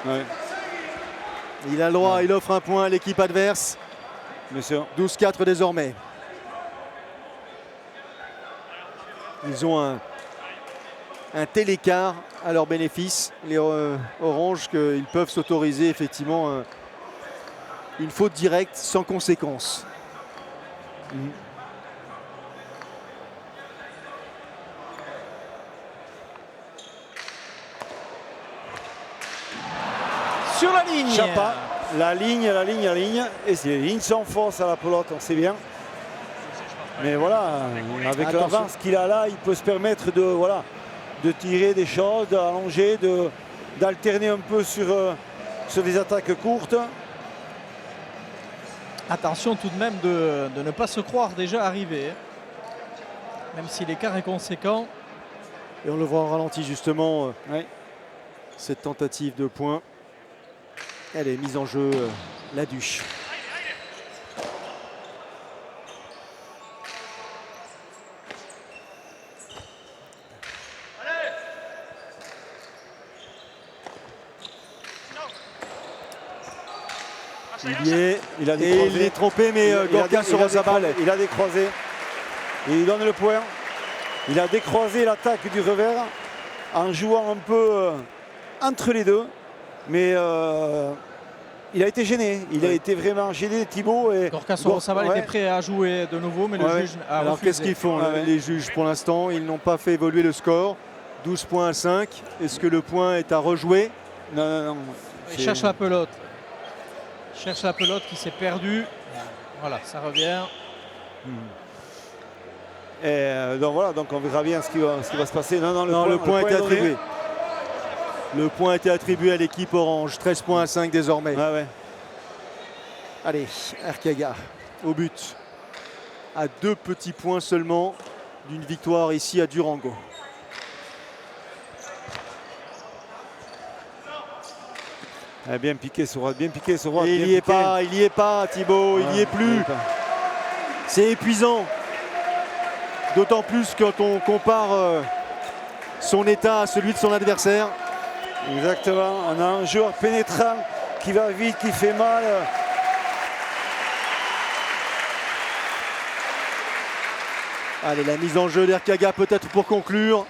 ouais. Il a le droit, il offre un point à l'équipe adverse. 12-4 désormais. Ils ont un tel écart à leur bénéfice, les Oranges, qu'ils peuvent s'autoriser effectivement une faute directe sans conséquence. Sur la ligne. Chapa, la ligne. Et c'est les lignes sans force à la pelote, on sait bien. Mais voilà, avec l'avance qu'il a là, il peut se permettre de tirer des choses, d'allonger, d'alterner un peu sur des attaques courtes. Attention tout de même de ne pas se croire déjà arrivé. Même si l'écart est conséquent. Et on le voit en ralenti justement, cette tentative de point. Elle est mise en jeu, Laduche. Il est trompé, mais Gorka Sorosaval. Il a décroisé. Et il donne le point. Il a décroisé l'attaque du revers en jouant un peu entre les deux. Mais il a été gêné. Il a été vraiment gêné, Thibaut. Gorka Sorosaval était prêt à jouer de nouveau, mais le juge a Alors refusé. qu'est-ce qu'ils font les juges pour l'instant? Ils n'ont pas fait évoluer le score. 12 points à 5. Est-ce que le point est à rejouer? Non. Il cherche la pelote. Il cherche la pelote qui s'est perdue. Voilà, ça revient. Et donc voilà, donc on verra bien ce qui va se passer. Non, Le point a été est donné. attribué. Le point a été attribué à l'équipe orange. 13 points à 5 désormais. Ouais, ouais. Allez, Arkaga au but. À 2 petits points seulement d'une victoire ici à Durango. Bien piqué sur droite, bien piqué sur droite. Et il n'y est pas Thibaut, il n'y est plus. C'est épuisant. D'autant plus quand on compare son état à celui de son adversaire. Exactement, on a un joueur pénétrant qui va vite, qui fait mal. Allez, la mise en jeu d'Arkaga peut-être pour conclure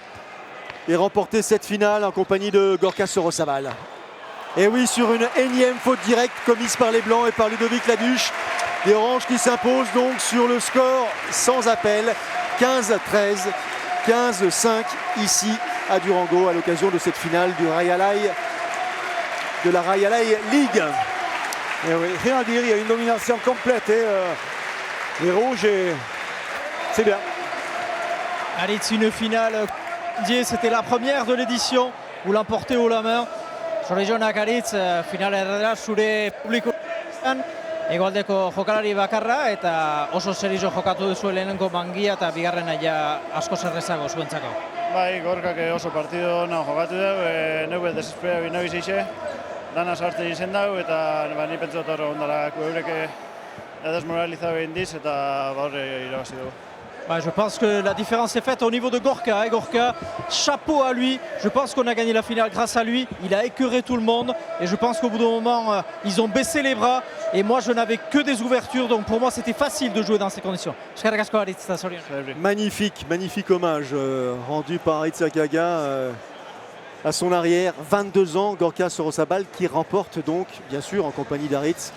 et remporter cette finale en compagnie de Gorka Sorosaval. Et oui, sur une énième faute directe commise par les Blancs et par Ludovic Laduche. Les Oranges qui s'imposent donc sur le score sans appel, 15-13, 15-5 ici à Durango à l'occasion de cette finale de la Rayalai League. Et oui, rien à dire, il y a une domination complète. Les rouges, c'est bien. Allez, c'est une finale. C'était la première de l'édition. Vous l'emportez haut la main. Zorionak Aritz, finala errada zure publikoan egoaldeko jokalari bakarra eta oso serio jokatu duzu lehenengo mangia eta bigarrena ja asko zerrezago zuentzako. Bai, Gorkak oso partido ona jokatu dugu, neuk desespera bina bizixe, dana sartzen izen dugu eta ni pentsatu hor ondara eurek desmoralizatu egin diz eta horre irabazi dugu. Je pense que la différence est faite au niveau de Gorka. Gorka, chapeau à lui. Je pense qu'on a gagné la finale grâce à lui. Il a écœuré tout le monde. Et je pense qu'au bout d'un moment, ils ont baissé les bras. Et moi, je n'avais que des ouvertures. Donc pour moi, c'était facile de jouer dans ces conditions. Magnifique, magnifique hommage rendu par Aritz Arkaga à son arrière. 22 ans, Gorka Sorosaval qui remporte donc, bien sûr, en compagnie d'Aritz,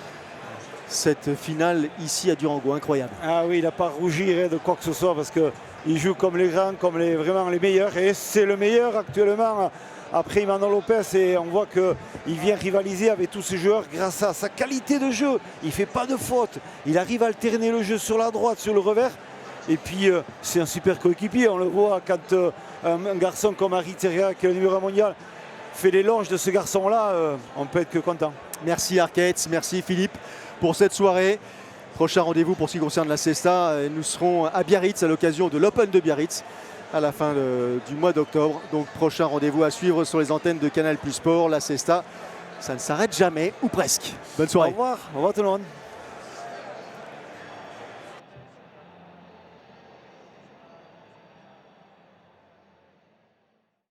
cette finale ici à Durango, incroyable. Ah oui, il n'a pas rougi de quoi que ce soit parce qu'il joue comme les grands, comme vraiment les meilleurs. Et c'est le meilleur actuellement après Imanol Lopez. Et on voit qu'il vient rivaliser avec tous ces joueurs grâce à sa qualité de jeu. Il ne fait pas de faute. Il arrive à alterner le jeu sur la droite, sur le revers. Et puis c'est un super coéquipier. On le voit quand un garçon comme Aritz Arkaga, qui est le numéro 1 mondial, fait l'éloge de ce garçon-là, on peut être que content. Merci Arkaitz, merci Philippe pour cette soirée. Prochain rendez-vous pour ce qui concerne la Cesta. Nous serons à Biarritz à l'occasion de l'Open de Biarritz à la fin du mois d'octobre. Donc prochain rendez-vous à suivre sur les antennes de Canal+ Sport. La Cesta, ça ne s'arrête jamais, ou presque. Bonne soirée. Au revoir tout le monde.